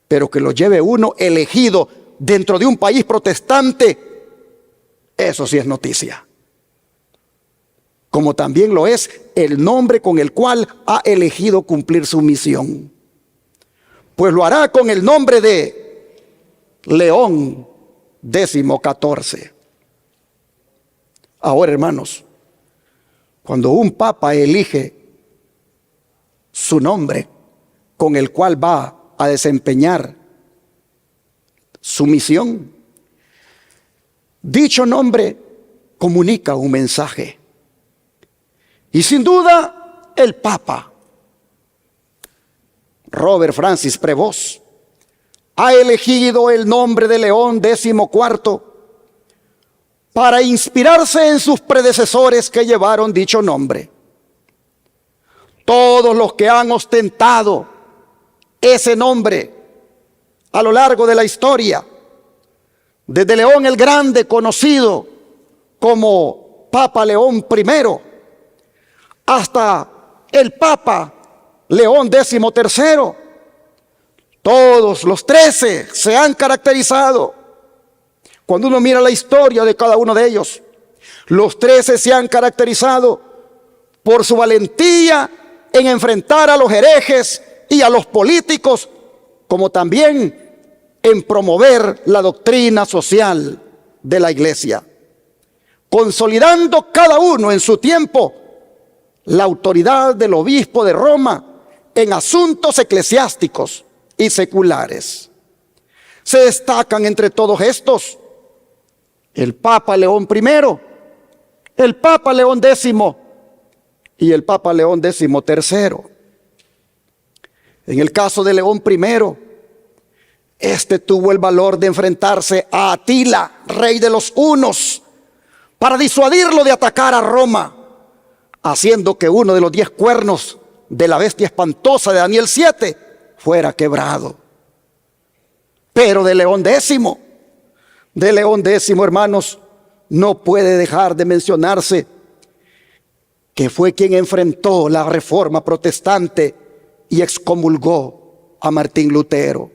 Pero que lo lleve uno elegido dentro de un país protestante, eso sí es noticia. Como también lo es el nombre con el cual ha elegido cumplir su misión. Pues lo hará con el nombre de León XIV. Ahora, hermanos, cuando un papa elige su nombre con el cual va a desempeñar su misión, dicho nombre comunica un mensaje. Y sin duda, el Papa Robert Francis Prevost ha elegido el nombre de León XIV para inspirarse en sus predecesores que llevaron dicho nombre. Todos los que han ostentado ese nombre a lo largo de la historia, desde León el Grande, conocido como Papa León I, hasta el Papa León XIII, todos los 13 se han caracterizado. Cuando uno mira la historia de cada uno de ellos, los 13 se han caracterizado por su valentía en enfrentar a los herejes y a los políticos, como también en promover la doctrina social de la Iglesia, consolidando cada uno en su tiempo la autoridad del obispo de Roma en asuntos eclesiásticos y seculares. Se destacan entre todos estos el Papa León I, el Papa León X y el Papa León XIII. En el caso de León I, este tuvo el valor de enfrentarse a Atila, rey de los hunos, para disuadirlo de atacar a Roma, haciendo que uno de los 10 cuernos de la bestia espantosa de Daniel 7 fuera quebrado. Pero de León X, hermanos, no puede dejar de mencionarse que fue quien enfrentó la reforma protestante y excomulgó a Martín Lutero,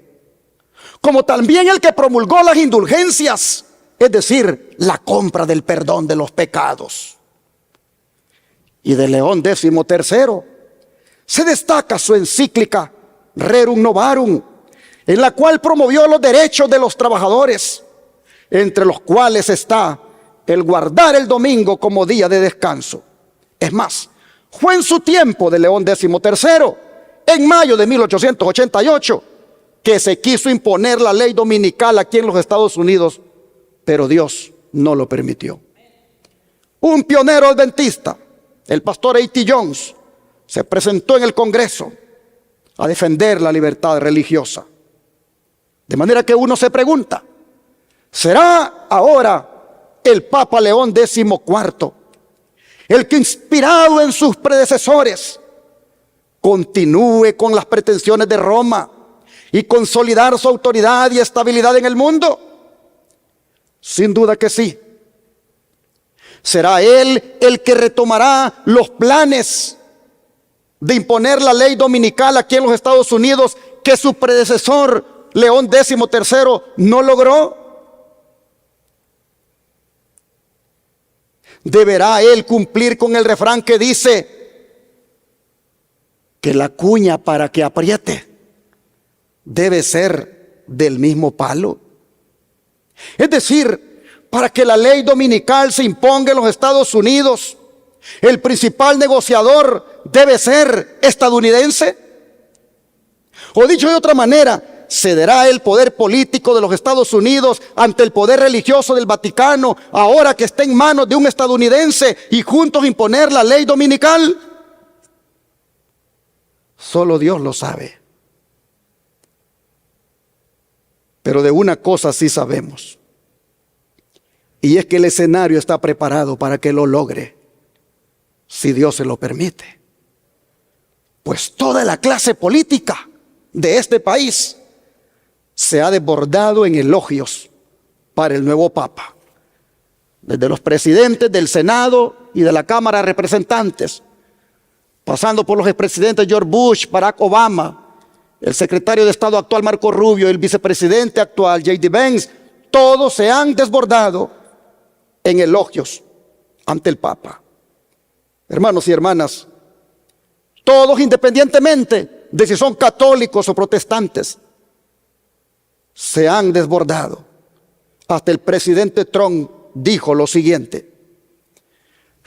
como también el que promulgó las indulgencias, es decir, la compra del perdón de los pecados. Y de León XIII se destaca su encíclica Rerum Novarum, en la cual promovió los derechos de los trabajadores, entre los cuales está el guardar el domingo como día de descanso. Es más, fue en su tiempo de León XIII, en mayo de 1888, que se quiso imponer la ley dominical aquí en los Estados Unidos, pero Dios no lo permitió. Un pionero adventista, el pastor A.T. Jones, se presentó en el Congreso a defender la libertad religiosa. De manera que uno se pregunta, ¿será ahora el Papa León XIV el que, inspirado en sus predecesores, continúe con las pretensiones de Roma y consolidar su autoridad y estabilidad en el mundo? Sin duda que sí. ¿Será él el que retomará los planes de imponer la ley dominical aquí en los Estados Unidos que su predecesor León XIII no logró? ¿Deberá él cumplir con el refrán que dice que la cuña para que apriete debe ser del mismo palo? Es decir, para que la ley dominical se imponga en los Estados Unidos, el principal negociador debe ser estadounidense. O dicho de otra manera, ¿cederá el poder político de los Estados Unidos ante el poder religioso del Vaticano ahora que está en manos de un estadounidense y juntos imponer la ley dominical? Solo Dios lo sabe. Pero de una cosa sí sabemos, y es que el escenario está preparado para que lo logre, si Dios se lo permite. Pues toda la clase política de este país se ha desbordado en elogios para el nuevo Papa. Desde los presidentes del Senado y de la Cámara de Representantes, pasando por los expresidentes George Bush, Barack Obama, el secretario de Estado actual Marco Rubio, el vicepresidente actual J.D. Vance, todos se han desbordado en elogios ante el Papa. Hermanos y hermanas, todos independientemente de si son católicos o protestantes, se han desbordado. Hasta el presidente Trump dijo lo siguiente: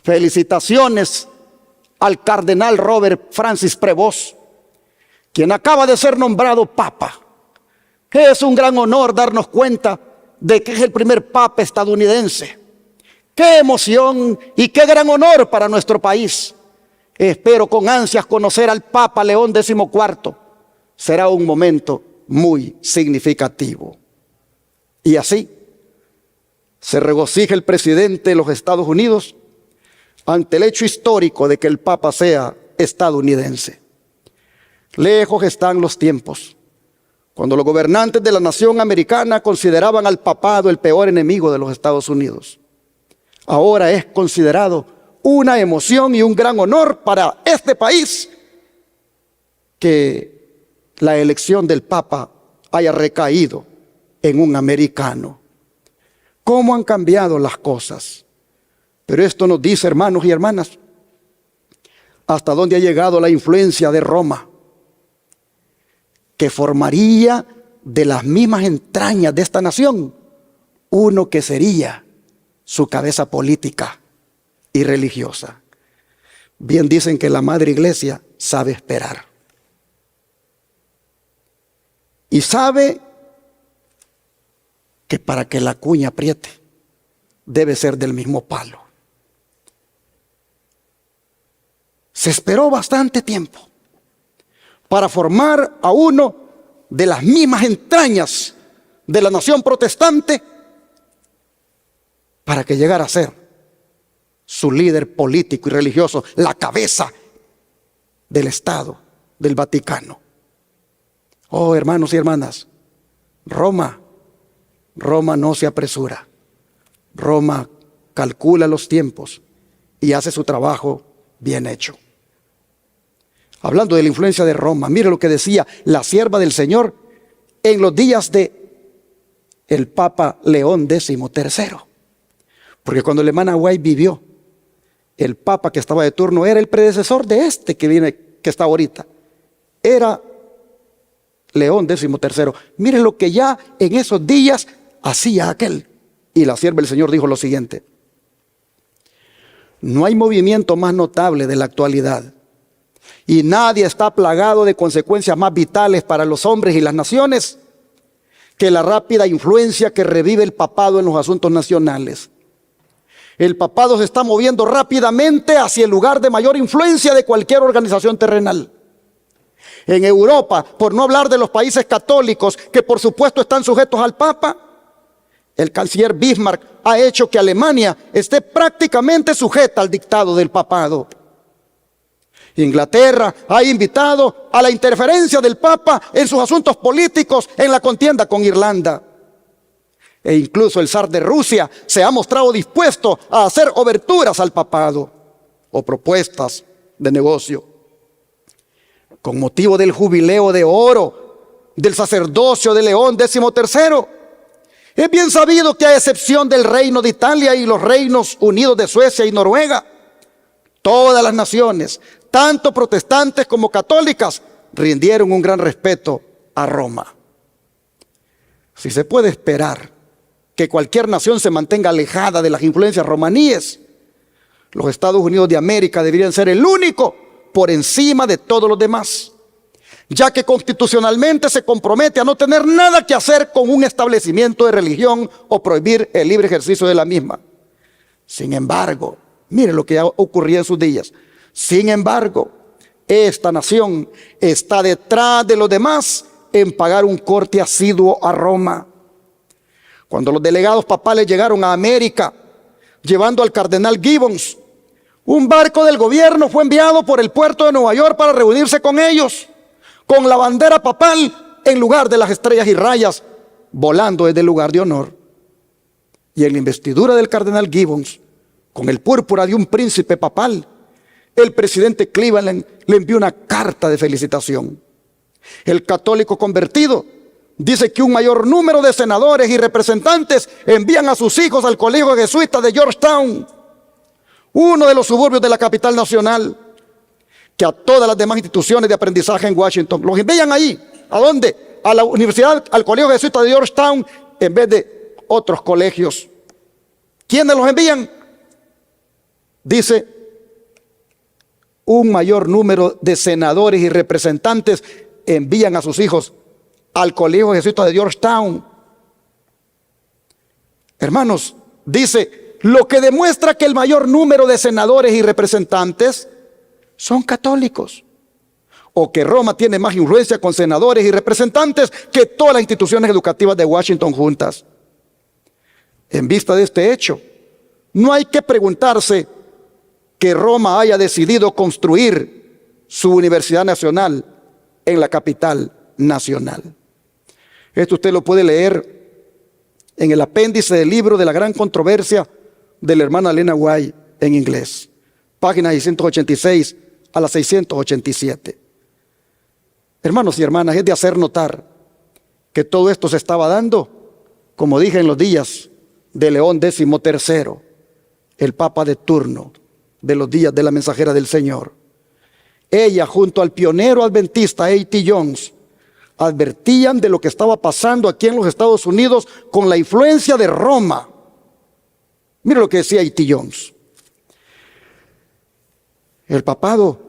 felicitaciones al cardenal Robert Francis Prevost, quien acaba de ser nombrado Papa. Es un gran honor darnos cuenta de que es el primer Papa estadounidense. ¡Qué emoción y qué gran honor para nuestro país! Espero con ansias conocer al Papa León XIV. Será un momento muy significativo. Y así se regocija el presidente de los Estados Unidos ante el hecho histórico de que el Papa sea estadounidense. Lejos están los tiempos cuando los gobernantes de la nación americana consideraban al papado el peor enemigo de los Estados Unidos. Ahora es considerado una emoción y un gran honor para este país que la elección del Papa haya recaído en un americano. ¿Cómo han cambiado las cosas? Pero esto nos dice, hermanos y hermanas, hasta dónde ha llegado la influencia de Roma, que formaría de las mismas entrañas de esta nación uno que sería su cabeza política y religiosa. Bien dicen que la Madre Iglesia sabe esperar. Y sabe que para que la cuña apriete, debe ser del mismo palo. Se esperó bastante tiempo para formar a uno de las mismas entrañas de la nación protestante, para que llegara a ser su líder político y religioso, la cabeza del Estado, del Vaticano. Oh, hermanos y hermanas, Roma no se apresura. Roma calcula los tiempos y hace su trabajo bien hecho. Hablando de la influencia de Roma, mire lo que decía la sierva del Señor en los días de el Papa León XIII. Porque cuando el hermano White vivió, el Papa que estaba de turno era el predecesor de este que está ahorita. Era León XIII. Mire lo que ya en esos días hacía aquel. Y la sierva del Señor dijo lo siguiente: no hay movimiento más notable de la actualidad Y nadie está plagado de consecuencias más vitales para los hombres y las naciones que la rápida influencia que revive el papado en los asuntos nacionales. El papado se está moviendo rápidamente hacia el lugar de mayor influencia de cualquier organización terrenal. En Europa, por no hablar de los países católicos, que por supuesto están sujetos al Papa, el canciller Bismarck ha hecho que Alemania esté prácticamente sujeta al dictado del papado. Inglaterra ha invitado a la interferencia del Papa en sus asuntos políticos en la contienda con Irlanda. E incluso el zar de Rusia se ha mostrado dispuesto a hacer oberturas al papado o propuestas de negocio. Con motivo del jubileo de oro del sacerdocio de León XIII, es bien sabido que a excepción del Reino de Italia y los Reinos Unidos de Suecia y Noruega, todas las naciones, tanto protestantes como católicas, rindieron un gran respeto a Roma. Si se puede esperar que cualquier nación se mantenga alejada de las influencias romaníes, los Estados Unidos de América deberían ser el único por encima de todos los demás, ya que constitucionalmente se compromete a no tener nada que hacer con un establecimiento de religión o prohibir el libre ejercicio de la misma. Sin embargo, mire lo que ya ocurría en sus días. Sin embargo, esta nación está detrás de los demás en pagar un corte asiduo a Roma. Cuando los delegados papales llegaron a América, llevando al cardenal Gibbons, un barco del gobierno fue enviado por el puerto de Nueva York para reunirse con ellos, con la bandera papal en lugar de las estrellas y rayas, volando desde el lugar de honor. Y en la investidura del cardenal Gibbons, con el púrpura de un príncipe papal, el presidente Cleveland le envió una carta de felicitación. El católico convertido dice que un mayor número de senadores y representantes envían a sus hijos al colegio jesuita de Georgetown, uno de los suburbios de la capital nacional, que a todas las demás instituciones de aprendizaje en Washington. Los envían ahí. ¿A dónde? A la universidad, al colegio jesuita de Georgetown, en vez de otros colegios. ¿Quiénes los envían? Dice, un mayor número de senadores y representantes envían a sus hijos al colegio jesuita de Georgetown. Hermanos, dice, lo que demuestra que el mayor número de senadores y representantes son católicos, o que Roma tiene más influencia con senadores y representantes que todas las instituciones educativas de Washington juntas. En vista de este hecho, no hay que preguntarse que Roma haya decidido construir su universidad nacional en la capital nacional. Esto usted lo puede leer en el apéndice del libro de la gran controversia de la hermana Elena White en inglés, páginas 686 a las 687. Hermanos y hermanas, es de hacer notar que todo esto se estaba dando, como dije, en los días de León XIII, el papa de turno de los días de la mensajera del Señor. Ella, junto al pionero adventista A.T. Jones, advertían de lo que estaba pasando aquí en los Estados Unidos con la influencia de Roma. Mire lo que decía A.T. Jones. El papado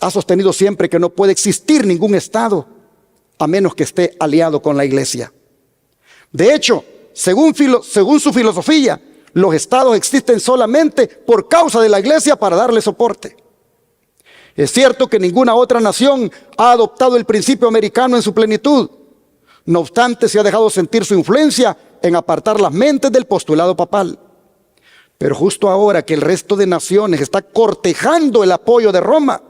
ha sostenido siempre que no puede existir ningún estado a menos que esté aliado con la iglesia. De hecho, según su filosofía, los estados existen solamente por causa de la iglesia para darle soporte. Es cierto que ninguna otra nación ha adoptado el principio americano en su plenitud. No obstante, se ha dejado sentir su influencia en apartar las mentes del postulado papal. Pero justo ahora que el resto de naciones está cortejando el apoyo de Roma,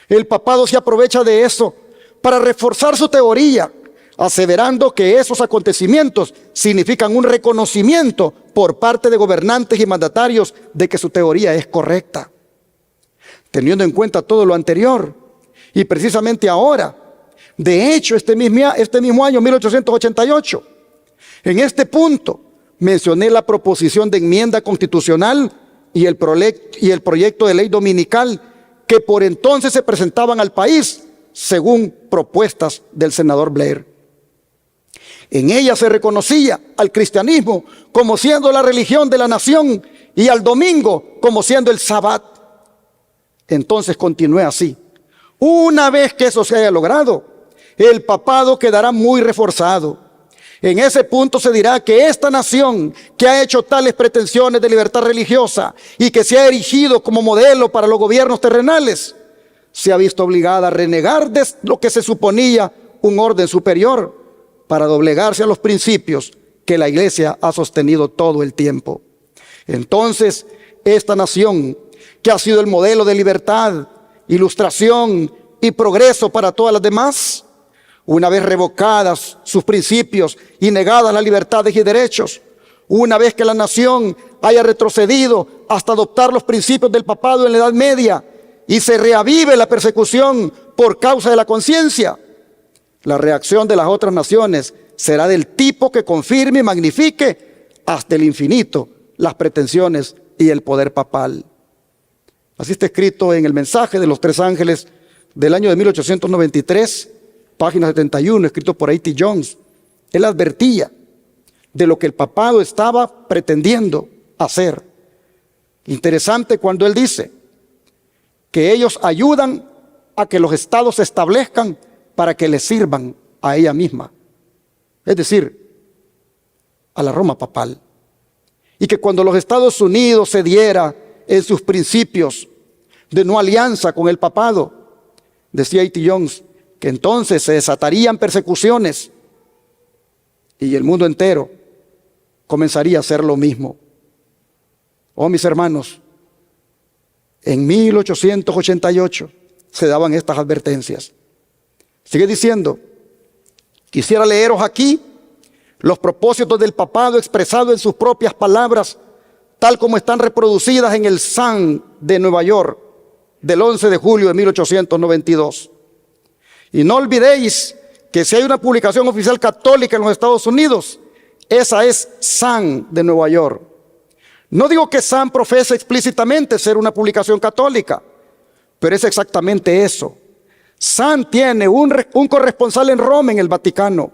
el papado se aprovecha de eso para reforzar su teoría, aseverando que esos acontecimientos significan un reconocimiento por parte de gobernantes y mandatarios de que su teoría es correcta. Teniendo en cuenta todo lo anterior, y precisamente ahora, de hecho este mismo año 1888, en este punto mencioné la proposición de enmienda constitucional y el proyecto de ley dominical que por entonces se presentaban al país según propuestas del senador Blair. En ella se reconocía al cristianismo como siendo la religión de la nación y al domingo como siendo el sabbat. Entonces continúe así. Una vez que eso se haya logrado, el papado quedará muy reforzado. En ese punto se dirá que esta nación que ha hecho tales pretensiones de libertad religiosa y que se ha erigido como modelo para los gobiernos terrenales, se ha visto obligada a renegar de lo que se suponía un orden superior para doblegarse a los principios que la Iglesia ha sostenido todo el tiempo. Entonces, esta nación, que ha sido el modelo de libertad, ilustración y progreso para todas las demás, una vez revocadas sus principios y negadas las libertades y derechos, una vez que la nación haya retrocedido hasta adoptar los principios del papado en la Edad Media y se reavive la persecución por causa de la conciencia, la reacción de las otras naciones será del tipo que confirme y magnifique hasta el infinito las pretensiones y el poder papal. Así está escrito en el mensaje de los tres ángeles del año de 1893, página 71, escrito por A.T. Jones. Él advertía de lo que el papado estaba pretendiendo hacer. Interesante cuando él dice que ellos ayudan a que los estados se establezcan para que les sirvan a ella misma, es decir, a la Roma papal. Y que cuando los Estados Unidos cediera en sus principios de no alianza con el papado, decía A.T. Jones, que entonces se desatarían persecuciones y el mundo entero comenzaría a hacer lo mismo. Oh, mis hermanos, en 1888 se daban estas advertencias. Sigue diciendo, quisiera leeros aquí los propósitos del papado expresados en sus propias palabras, tal como están reproducidas en el Sun de Nueva York del 11 de julio de 1892. Y no olvidéis que si hay una publicación oficial católica en los Estados Unidos, esa es Sun de Nueva York. No digo que Sun profese explícitamente ser una publicación católica, pero es exactamente eso. Sun tiene un corresponsal en Roma, en el Vaticano.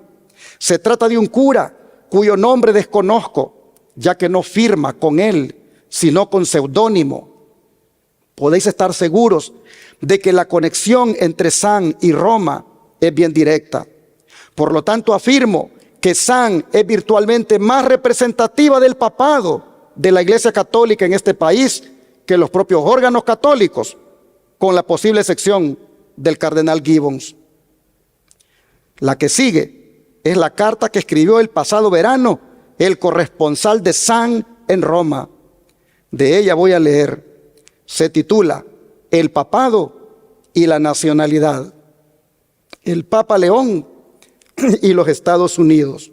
Se trata de un cura cuyo nombre desconozco, ya que no firma con él, sino con seudónimo. Podéis estar seguros de que la conexión entre Sun y Roma es bien directa. Por lo tanto, afirmo que Sun es virtualmente más representativa del papado de la Iglesia Católica en este país que los propios órganos católicos, con la posible excepción del cardenal Gibbons. La que sigue es la carta que escribió el pasado verano el corresponsal de Sun en Roma. De ella voy a leer. Se titula El papado y la nacionalidad. El Papa León y los Estados Unidos.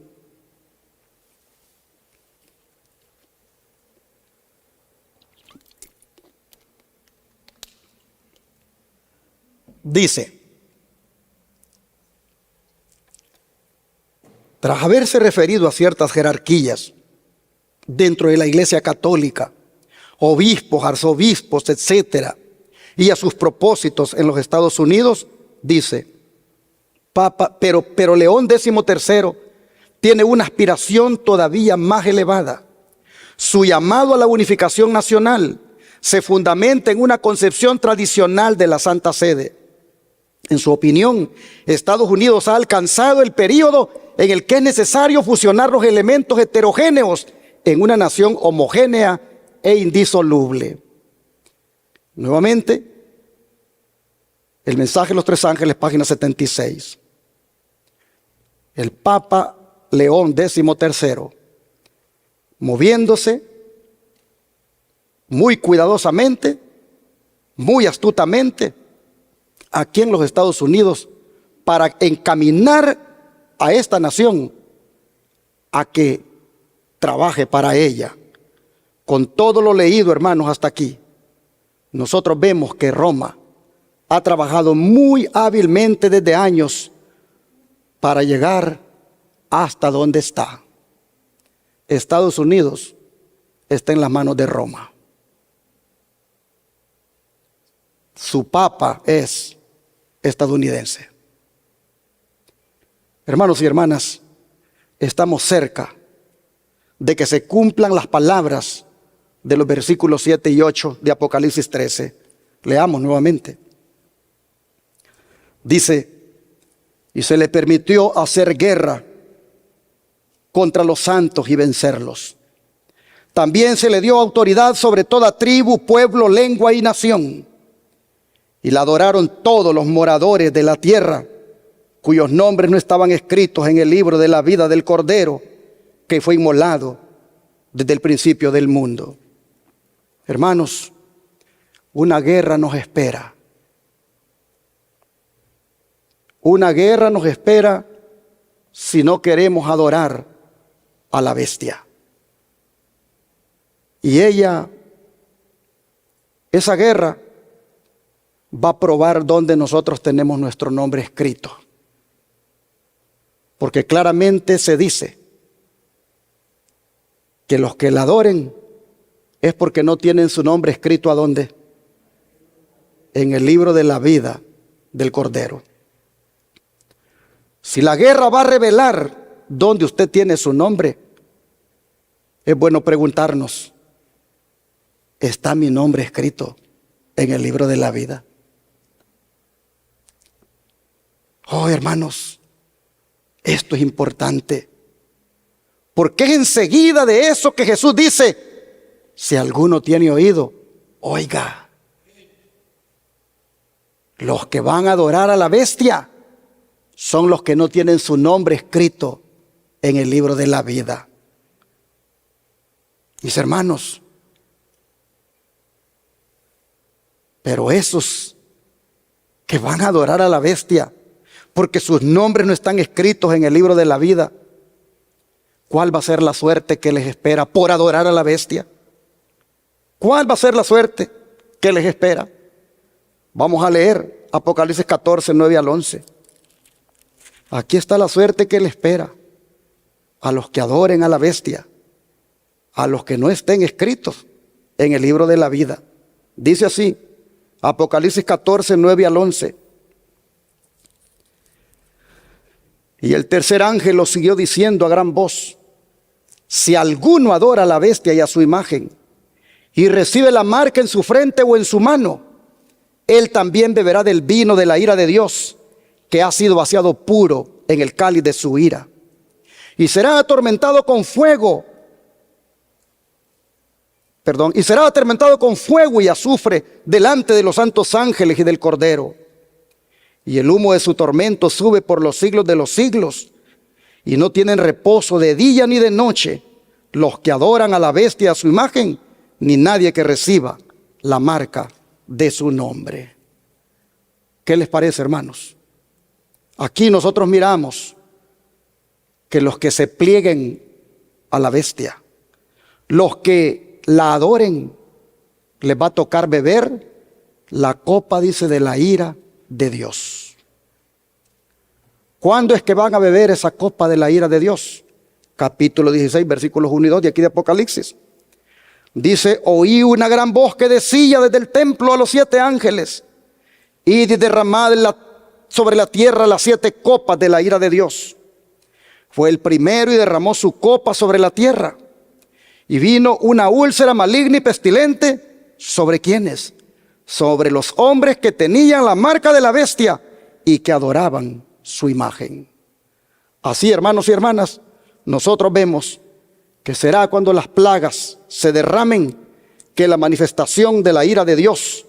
Dice, tras haberse referido a ciertas jerarquías dentro de la Iglesia Católica, obispos, arzobispos, etcétera, y a sus propósitos en los Estados Unidos, dice, Papa, pero León XIII tiene una aspiración todavía más elevada. Su llamado a la unificación nacional se fundamenta en una concepción tradicional de la Santa Sede. En su opinión, Estados Unidos ha alcanzado el período en el que es necesario fusionar los elementos heterogéneos en una nación homogénea e indisoluble. Nuevamente, el mensaje de los tres ángeles, página 76. El Papa León XIII, moviéndose muy cuidadosamente, muy astutamente, aquí en los Estados Unidos, para encaminar a esta nación a que trabaje para ella. Con todo lo leído, hermanos, hasta aquí, nosotros vemos que Roma ha trabajado muy hábilmente desde años para llegar hasta donde está. Estados Unidos está en las manos de Roma. Su papa es estadounidense. Hermanos y hermanas, estamos cerca de que se cumplan las palabras de los versículos 7 y 8 de Apocalipsis 13. Leamos nuevamente. Dice, y se le permitió hacer guerra contra los santos y vencerlos. También se le dio autoridad sobre toda tribu, pueblo, lengua y nación. Y la adoraron todos los moradores de la tierra, cuyos nombres no estaban escritos en el libro de la vida del Cordero, que fue inmolado desde el principio del mundo. Hermanos, una guerra nos espera. Una guerra nos espera si no queremos adorar a la bestia. Y esa guerra va a probar dónde nosotros tenemos nuestro nombre escrito. Porque claramente se dice que los que la adoren es porque no tienen su nombre escrito ¿a dónde? En el libro de la vida del Cordero. Si la guerra va a revelar dónde usted tiene su nombre, es bueno preguntarnos, ¿está mi nombre escrito en el libro de la vida? Oh, hermanos, esto es importante, porque es enseguida de eso que Jesús dice, si alguno tiene oído, oiga. Los que van a adorar a la bestia son los que no tienen su nombre escrito en el libro de la vida. Mis hermanos, pero esos que van a adorar a la bestia, porque sus nombres no están escritos en el libro de la vida, ¿cuál va a ser la suerte que les espera por adorar a la bestia? ¿Cuál va a ser la suerte que les espera? Vamos a leer Apocalipsis 14, 9 al 11. Aquí está la suerte que le espera a los que adoren a la bestia, a los que no estén escritos en el libro de la vida. Dice así, Apocalipsis 14, 9 al 11. Y el tercer ángel lo siguió diciendo a gran voz, si alguno adora a la bestia y a su imagen, y recibe la marca en su frente o en su mano, él también beberá del vino de la ira de Dios, que ha sido vaciado puro en el cáliz de su ira. Y será atormentado con fuego. Y será atormentado con fuego y azufre delante de los santos ángeles y del Cordero. Y el humo de su tormento sube por los siglos de los siglos. Y no tienen reposo de día ni de noche los que adoran a la bestia y a su imagen, ni nadie que reciba la marca de su nombre. ¿Qué les parece, hermanos? Aquí nosotros miramos que los que se plieguen a la bestia, los que la adoren, les va a tocar beber la copa, dice, de la ira de Dios. ¿Cuándo es que van a beber esa copa de la ira de Dios? Capítulo 16, versículos 1 y 2 de aquí de Apocalipsis. Dice, oí una gran voz que decía desde el templo a los 7 ángeles, id y derramad sobre la tierra las 7 copas de la ira de Dios. Fue el primero y derramó su copa sobre la tierra. Y vino una úlcera maligna y pestilente, ¿sobre quiénes? Sobre los hombres que tenían la marca de la bestia y que adoraban su imagen. Así, hermanos y hermanas, nosotros vemos que será cuando las plagas se derramen que la manifestación de la ira de Dios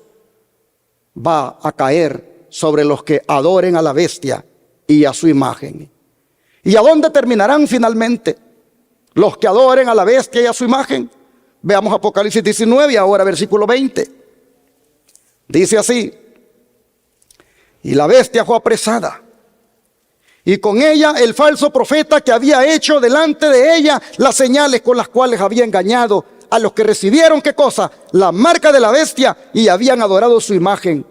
va a caer sobre los que adoren a la bestia y a su imagen. ¿Y a dónde terminarán finalmente los que adoren a la bestia y a su imagen? Veamos Apocalipsis 19, ahora versículo 20. Dice así, y la bestia fue apresada, y con ella el falso profeta que había hecho delante de ella las señales con las cuales había engañado a los que recibieron, ¿qué cosa? La marca de la bestia y habían adorado su imagen.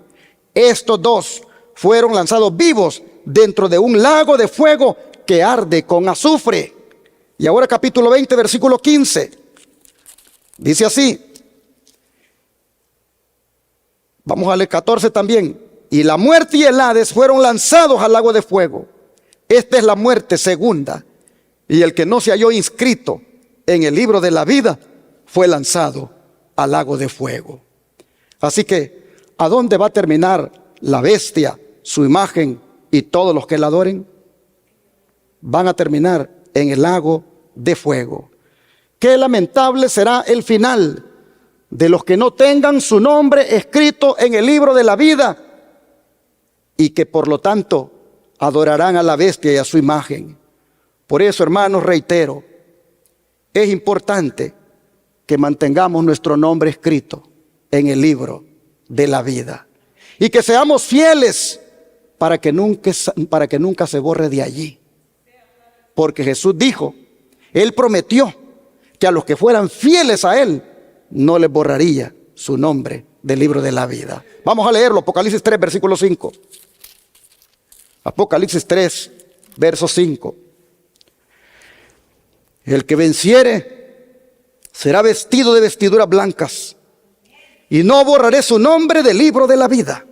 Estos dos fueron lanzados vivos dentro de un lago de fuego que arde con azufre. Y ahora capítulo 20, versículo 15. Dice así. Vamos a leer 14 también. Y la muerte y el Hades fueron lanzados al lago de fuego. Esta es la muerte segunda. Y el que no se halló inscrito en el libro de la vida fue lanzado al lago de fuego. Así que ¿a dónde va a terminar la bestia, su imagen y todos los que la adoren? Van a terminar en el lago de fuego. Qué lamentable será el final de los que no tengan su nombre escrito en el libro de la vida y que por lo tanto adorarán a la bestia y a su imagen. Por eso, hermanos, reitero, es importante que mantengamos nuestro nombre escrito en el libro de la vida y que seamos fieles para que nunca se borre de allí. Porque Jesús dijo, Él prometió que a los que fueran fieles a Él, no les borraría su nombre del libro de la vida. Vamos a leerlo, Apocalipsis 3, versículo 5. Apocalipsis 3, verso 5. El que venciere será vestido de vestiduras blancas, y no borraré su nombre del libro de la vida,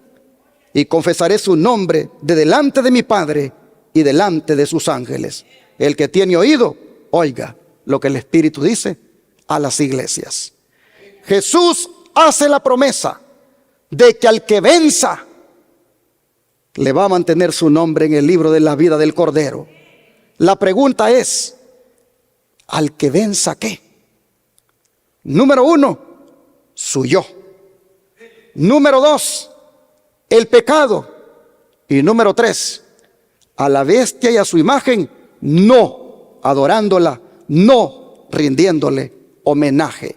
y confesaré su nombre de delante de mi Padre y delante de sus ángeles. El que tiene oído, oiga lo que el Espíritu dice a las iglesias. Jesús hace la promesa de que al que venza le va a mantener su nombre en el libro de la vida del Cordero. La pregunta es, ¿al que venza qué? Número 1, su yo. Número 2, el pecado. Y número 3, a la bestia y a su imagen, no adorándola, no rindiéndole homenaje.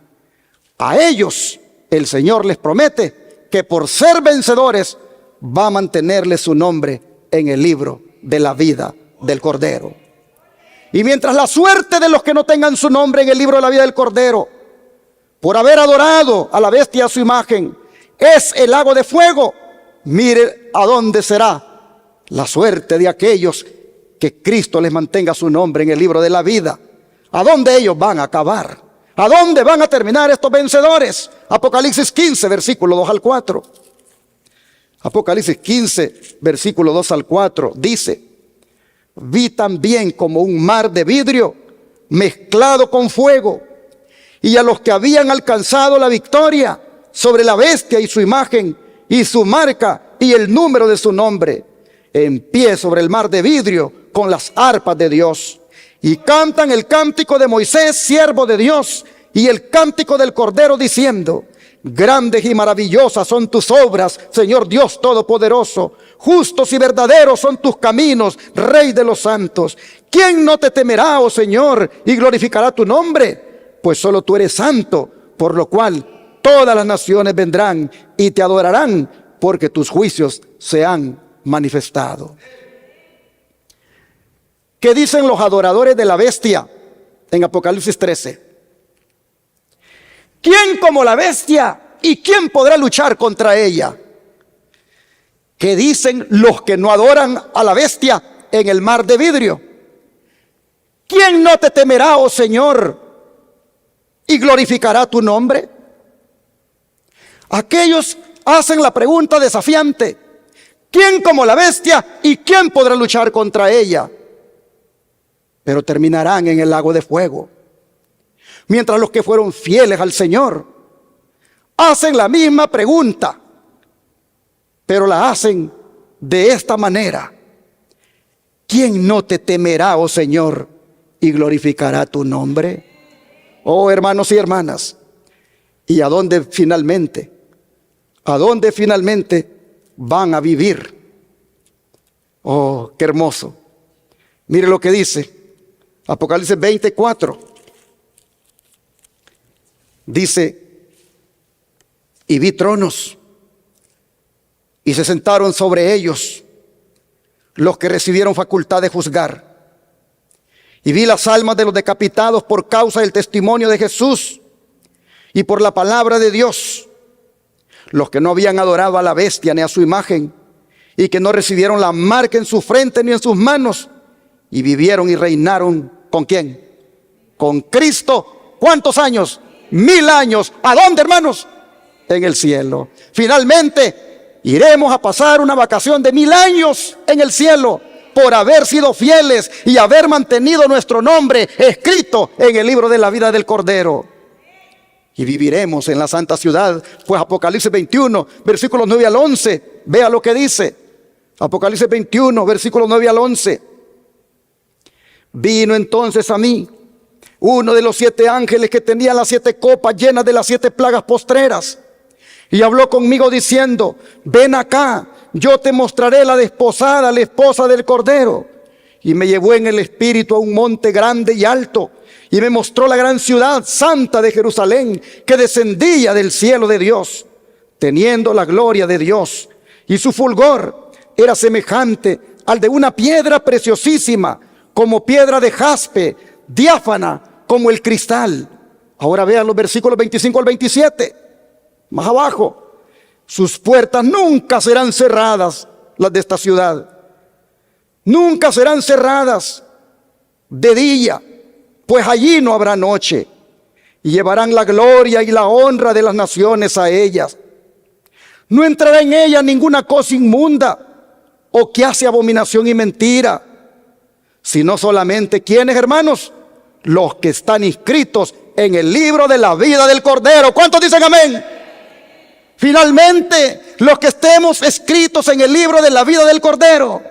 A ellos el Señor les promete que por ser vencedores va a mantenerle su nombre en el libro de la vida del Cordero. Y mientras la suerte de los que no tengan su nombre en el libro de la vida del Cordero, por haber adorado a la bestia y a su imagen, es el lago de fuego, mire a dónde será la suerte de aquellos que Cristo les mantenga su nombre en el libro de la vida. ¿A dónde ellos van a acabar? ¿A dónde van a terminar estos vencedores? Apocalipsis 15, versículo 2 al 4. Apocalipsis 15, versículo 2 al 4, dice: vi también como un mar de vidrio mezclado con fuego, y a los que habían alcanzado la victoria sobre la bestia y su imagen y su marca y el número de su nombre, en pie sobre el mar de vidrio con las arpas de Dios, y cantan el cántico de Moisés, siervo de Dios, y el cántico del Cordero, diciendo: grandes y maravillosas son tus obras, Señor Dios Todopoderoso. Justos y verdaderos son tus caminos, Rey de los santos. ¿Quién no te temerá, oh Señor, y glorificará tu nombre? Pues solo tú eres santo, por lo cual todas las naciones vendrán y te adorarán, porque tus juicios se han manifestado. ¿Qué dicen los adoradores de la bestia en Apocalipsis 13? ¿Quién como la bestia y quién podrá luchar contra ella? ¿Qué dicen los que no adoran a la bestia en el mar de vidrio? ¿Quién no te temerá, oh Señor, y glorificará tu nombre? Aquellos hacen la pregunta desafiante: ¿quién como la bestia y quién podrá luchar contra ella? Pero terminarán en el lago de fuego. Mientras los que fueron fieles al Señor hacen la misma pregunta, pero la hacen de esta manera: ¿quién no te temerá, oh Señor, y glorificará tu nombre? Oh hermanos y hermanas, ¿y a dónde finalmente van a vivir? Oh, qué hermoso. Mire lo que dice Apocalipsis 24. Dice: y vi tronos, y se sentaron sobre ellos los que recibieron facultad de juzgar. Y vi las almas de los decapitados por causa del testimonio de Jesús y por la palabra de Dios, los que no habían adorado a la bestia ni a su imagen, y que no recibieron la marca en su frente ni en sus manos, y vivieron y reinaron. ¿Con quién? Con Cristo. ¿Cuántos años? 1000 años. ¿A dónde, hermanos? En el cielo. Finalmente iremos a pasar una vacación de 1000 años en el cielo, por haber sido fieles y haber mantenido nuestro nombre escrito en el libro de la vida del Cordero. y viviremos en la santa ciudad. Pues Apocalipsis 21, versículos 9 al 11, vea lo que dice. Apocalipsis 21, versículos 9 al 11. Vino entonces a mí uno de los 7 ángeles que tenía las 7 copas llenas de las 7 plagas postreras, y habló conmigo diciendo: ven acá, yo te mostraré la desposada, la esposa del Cordero. Y me llevó en el espíritu a un monte grande y alto, y me mostró la gran ciudad santa de Jerusalén, que descendía del cielo de Dios, teniendo la gloria de Dios. Y su fulgor era semejante al de una piedra preciosísima, como piedra de jaspe, diáfana como el cristal. Ahora vean los versículos 25 al 27, más abajo. Sus puertas nunca serán cerradas, las de esta ciudad. Nunca serán cerradas de día, pues allí no habrá noche. Y llevarán la gloria y la honra de las naciones a ellas. No entrará en ella ninguna cosa inmunda o que hace abominación y mentira, sino solamente, ¿quiénes, hermanos? Los que están inscritos en el libro de la vida del Cordero. ¿Cuántos dicen amén? Finalmente, los que estemos escritos en el libro de la vida del Cordero,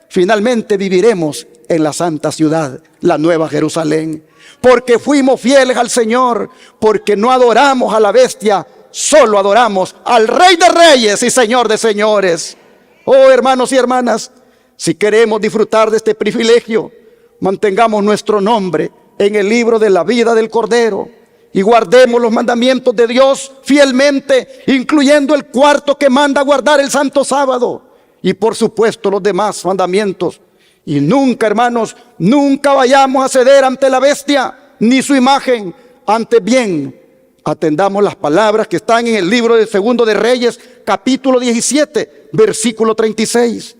finalmente viviremos en la santa ciudad, la nueva Jerusalén, porque fuimos fieles al Señor, porque no adoramos a la bestia, solo adoramos al Rey de Reyes y Señor de Señores. Oh, hermanos y hermanas, si queremos disfrutar de este privilegio, mantengamos nuestro nombre en el libro de la vida del Cordero y guardemos los mandamientos de Dios fielmente, incluyendo el cuarto que manda guardar el santo sábado, y por supuesto los demás mandamientos. Y nunca, hermanos, nunca vayamos a ceder ante la bestia ni su imagen. Antes bien, atendamos las palabras que están en el libro de Segundo de Reyes, capítulo 17, versículo 36.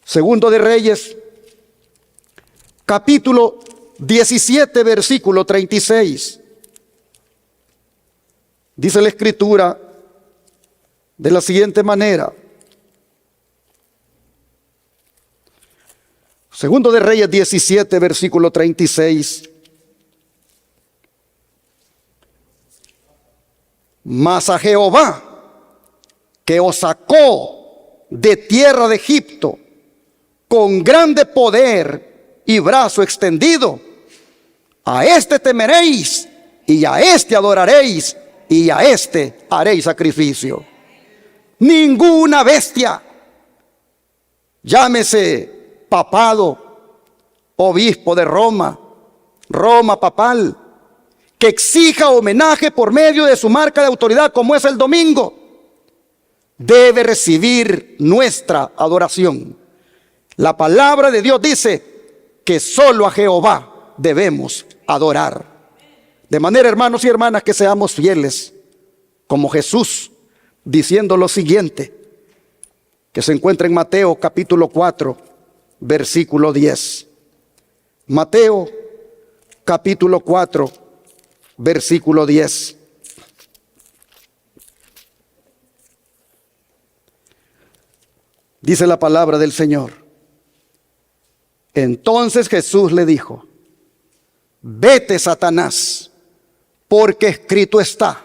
Segundo de Reyes, capítulo 17, versículo 36. Dice la Escritura de la siguiente manera. Segundo de Reyes 17, versículo 36. Mas a Jehová, que os sacó de tierra de Egipto con grande poder y brazo extendido, a este temeréis y a este adoraréis y a este haréis sacrificio. Ninguna bestia, llámese papado, obispo de Roma, Roma papal, que exija homenaje por medio de su marca de autoridad, como es el domingo, debe recibir nuestra adoración. La palabra de Dios dice que solo a Jehová debemos adorar. De manera, hermanos y hermanas, que seamos fieles como Jesús, diciendo lo siguiente, que se encuentra en Mateo capítulo 4, versículo 10. Mateo capítulo 4, versículo 10. Dice la palabra del Señor: entonces Jesús le dijo: vete, Satanás, porque escrito está,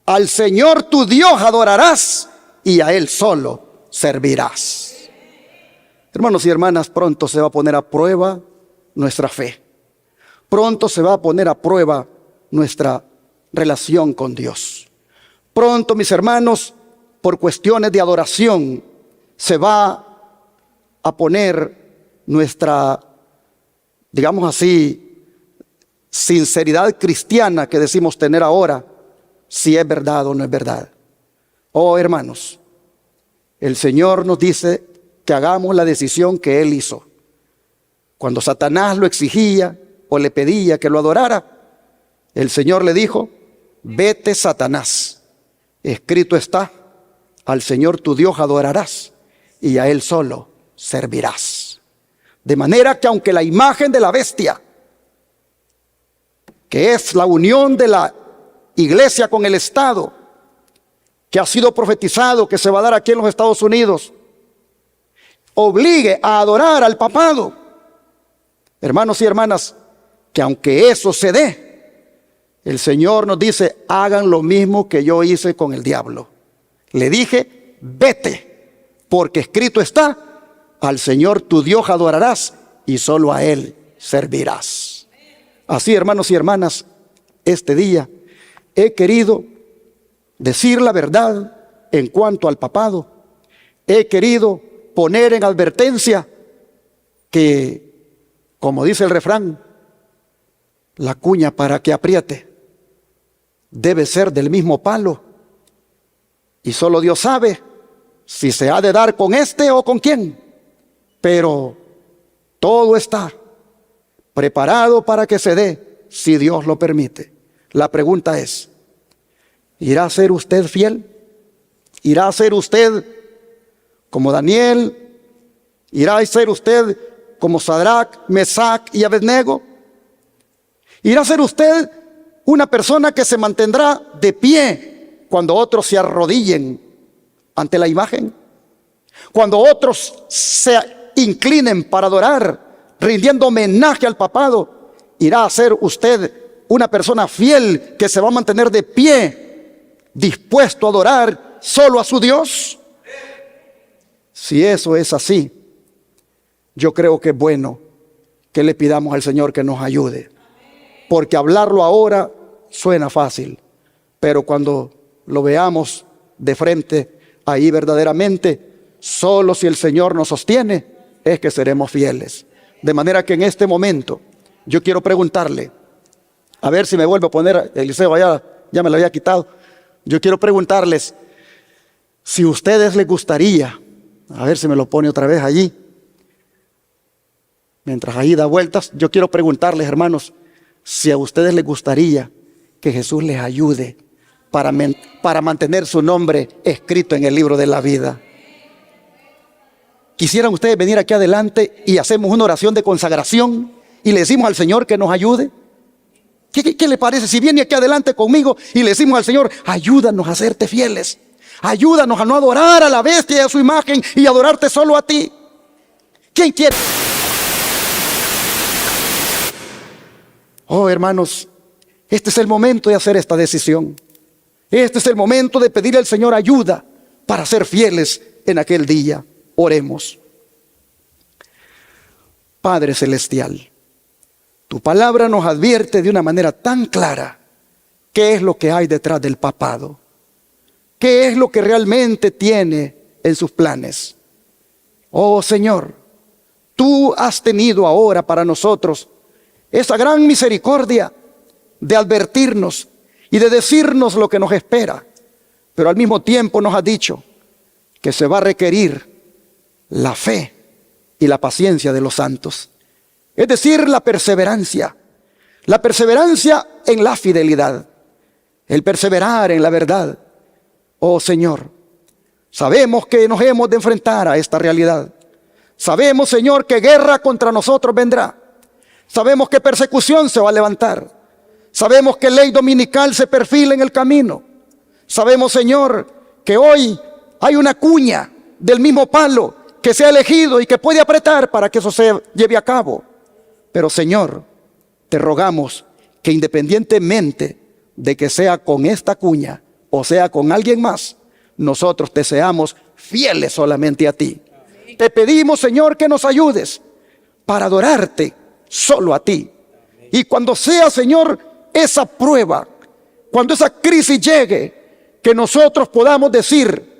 al Señor tu Dios adorarás y a Él solo servirás. Hermanos y hermanas, pronto se va a poner a prueba nuestra fe. Pronto se va a poner a prueba nuestra relación con Dios. Pronto, mis hermanos, por cuestiones de adoración, se va a poner nuestra, digamos así, sinceridad cristiana que decimos tener ahora, si es verdad o no es verdad. Oh, hermanos, el Señor nos dice que hagamos la decisión que Él hizo. Cuando Satanás lo exigía o le pedía que lo adorara, el Señor le dijo: vete, Satanás, escrito está, al Señor tu Dios adorarás y a Él solo servirás. De manera que aunque la imagen de la bestia, que es la unión de la iglesia con el Estado, que ha sido profetizado que se va a dar aquí en los Estados Unidos, obligue a adorar al papado, hermanos y hermanas, que aunque eso se dé, El Señor nos dice, hagan lo mismo que yo hice con el diablo. Le dije, vete, porque escrito está, al Señor tu Dios adorarás y solo a Él servirás. Así, hermanos y hermanas, este día he querido decir la verdad en cuanto al papado. He querido poner en advertencia que, como dice el refrán, la cuña para que apriete debe ser del mismo palo. Y solo Dios sabe si se ha de dar con este o con quién. Pero todo está preparado para que se dé, si Dios lo permite. La pregunta es, ¿irá a ser usted fiel? ¿Irá a ser usted como Daniel? ¿Irá a ser usted como Sadrach, Mesac y Abednego? ¿Irá a ser usted una persona que se mantendrá de pie cuando otros se arrodillen ante la imagen? Cuando otros se inclinen para adorar, rindiendo homenaje al papado, ¿irá a ser usted una persona fiel que se va a mantener de pie, dispuesto a adorar solo a su Dios? Si eso es así, yo creo que es bueno que le pidamos al Señor que nos ayude. Porque hablarlo ahora suena fácil, pero cuando lo veamos de frente, ahí verdaderamente, solo si el Señor nos sostiene, es que seremos fieles. De manera que en este momento, yo quiero preguntarle, a ver si me vuelvo a poner, Eliseo ya me lo había quitado. Yo quiero preguntarles, si a ustedes les gustaría, a ver si me lo pone otra vez allí, mientras ahí da vueltas, yo quiero preguntarles, hermanos, si a ustedes les gustaría que Jesús les ayude para mantener su nombre escrito en el libro de la vida. ¿Quisieran ustedes venir aquí adelante y hacemos una oración de consagración y le decimos al Señor que nos ayude? ¿Qué le parece si viene aquí adelante conmigo y le decimos al Señor, ayúdanos a serte fieles, ayúdanos a no adorar a la bestia y a su imagen y adorarte solo a ti? ¿Quién quiere? Oh, hermanos, este es el momento de hacer esta decisión. Este es el momento de pedirle al Señor ayuda para ser fieles en aquel día. Oremos. Padre Celestial, tu palabra nos advierte de una manera tan clara qué es lo que hay detrás del papado, qué es lo que realmente tiene en sus planes. Oh Señor, tú has tenido ahora para nosotros esa gran misericordia de advertirnos y de decirnos lo que nos espera. Pero al mismo tiempo nos has dicho que se va a requerir la fe y la paciencia de los santos. Es decir, la perseverancia en la fidelidad, el perseverar en la verdad. Oh Señor, sabemos que nos hemos de enfrentar a esta realidad. Sabemos, Señor, que guerra contra nosotros vendrá. Sabemos que persecución se va a levantar. Sabemos que ley dominical se perfila en el camino. Sabemos, Señor, que hoy hay una cuña del mismo palo que se ha elegido y que puede apretar para que eso se lleve a cabo. Pero, Señor, te rogamos que independientemente de que sea con esta cuña o sea con alguien más, nosotros te seamos fieles solamente a ti. Te pedimos, Señor, que nos ayudes para adorarte solo a ti. Y cuando sea, Señor, esa prueba, cuando esa crisis llegue, que nosotros podamos decir,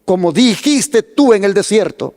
como dijiste tú en el desierto,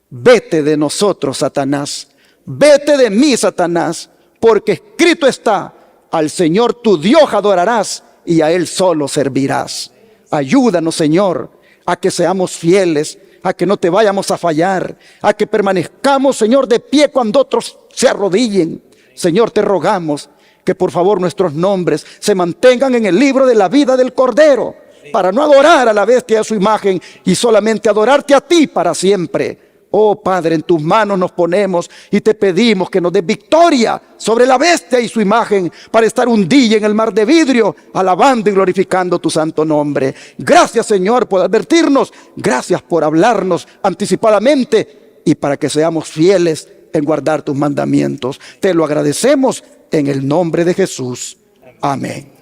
vete de nosotros, Satanás, vete de mí, Satanás, porque escrito está, al Señor tu Dios adorarás y a Él solo servirás. Ayúdanos, Señor, a que seamos fieles, a que no te vayamos a fallar, a que permanezcamos, Señor, de pie cuando otros se arrodillen. Señor, te rogamos que por favor nuestros nombres se mantengan en el libro de la vida del Cordero, para no adorar a la bestia de su imagen y solamente adorarte a ti para siempre. Oh Padre, en tus manos nos ponemos y te pedimos que nos des victoria sobre la bestia y su imagen para estar un día en el mar de vidrio alabando y glorificando tu santo nombre. Gracias, Señor, por advertirnos, gracias por hablarnos anticipadamente y para que seamos fieles en guardar tus mandamientos. Te lo agradecemos en el nombre de Jesús. Amén.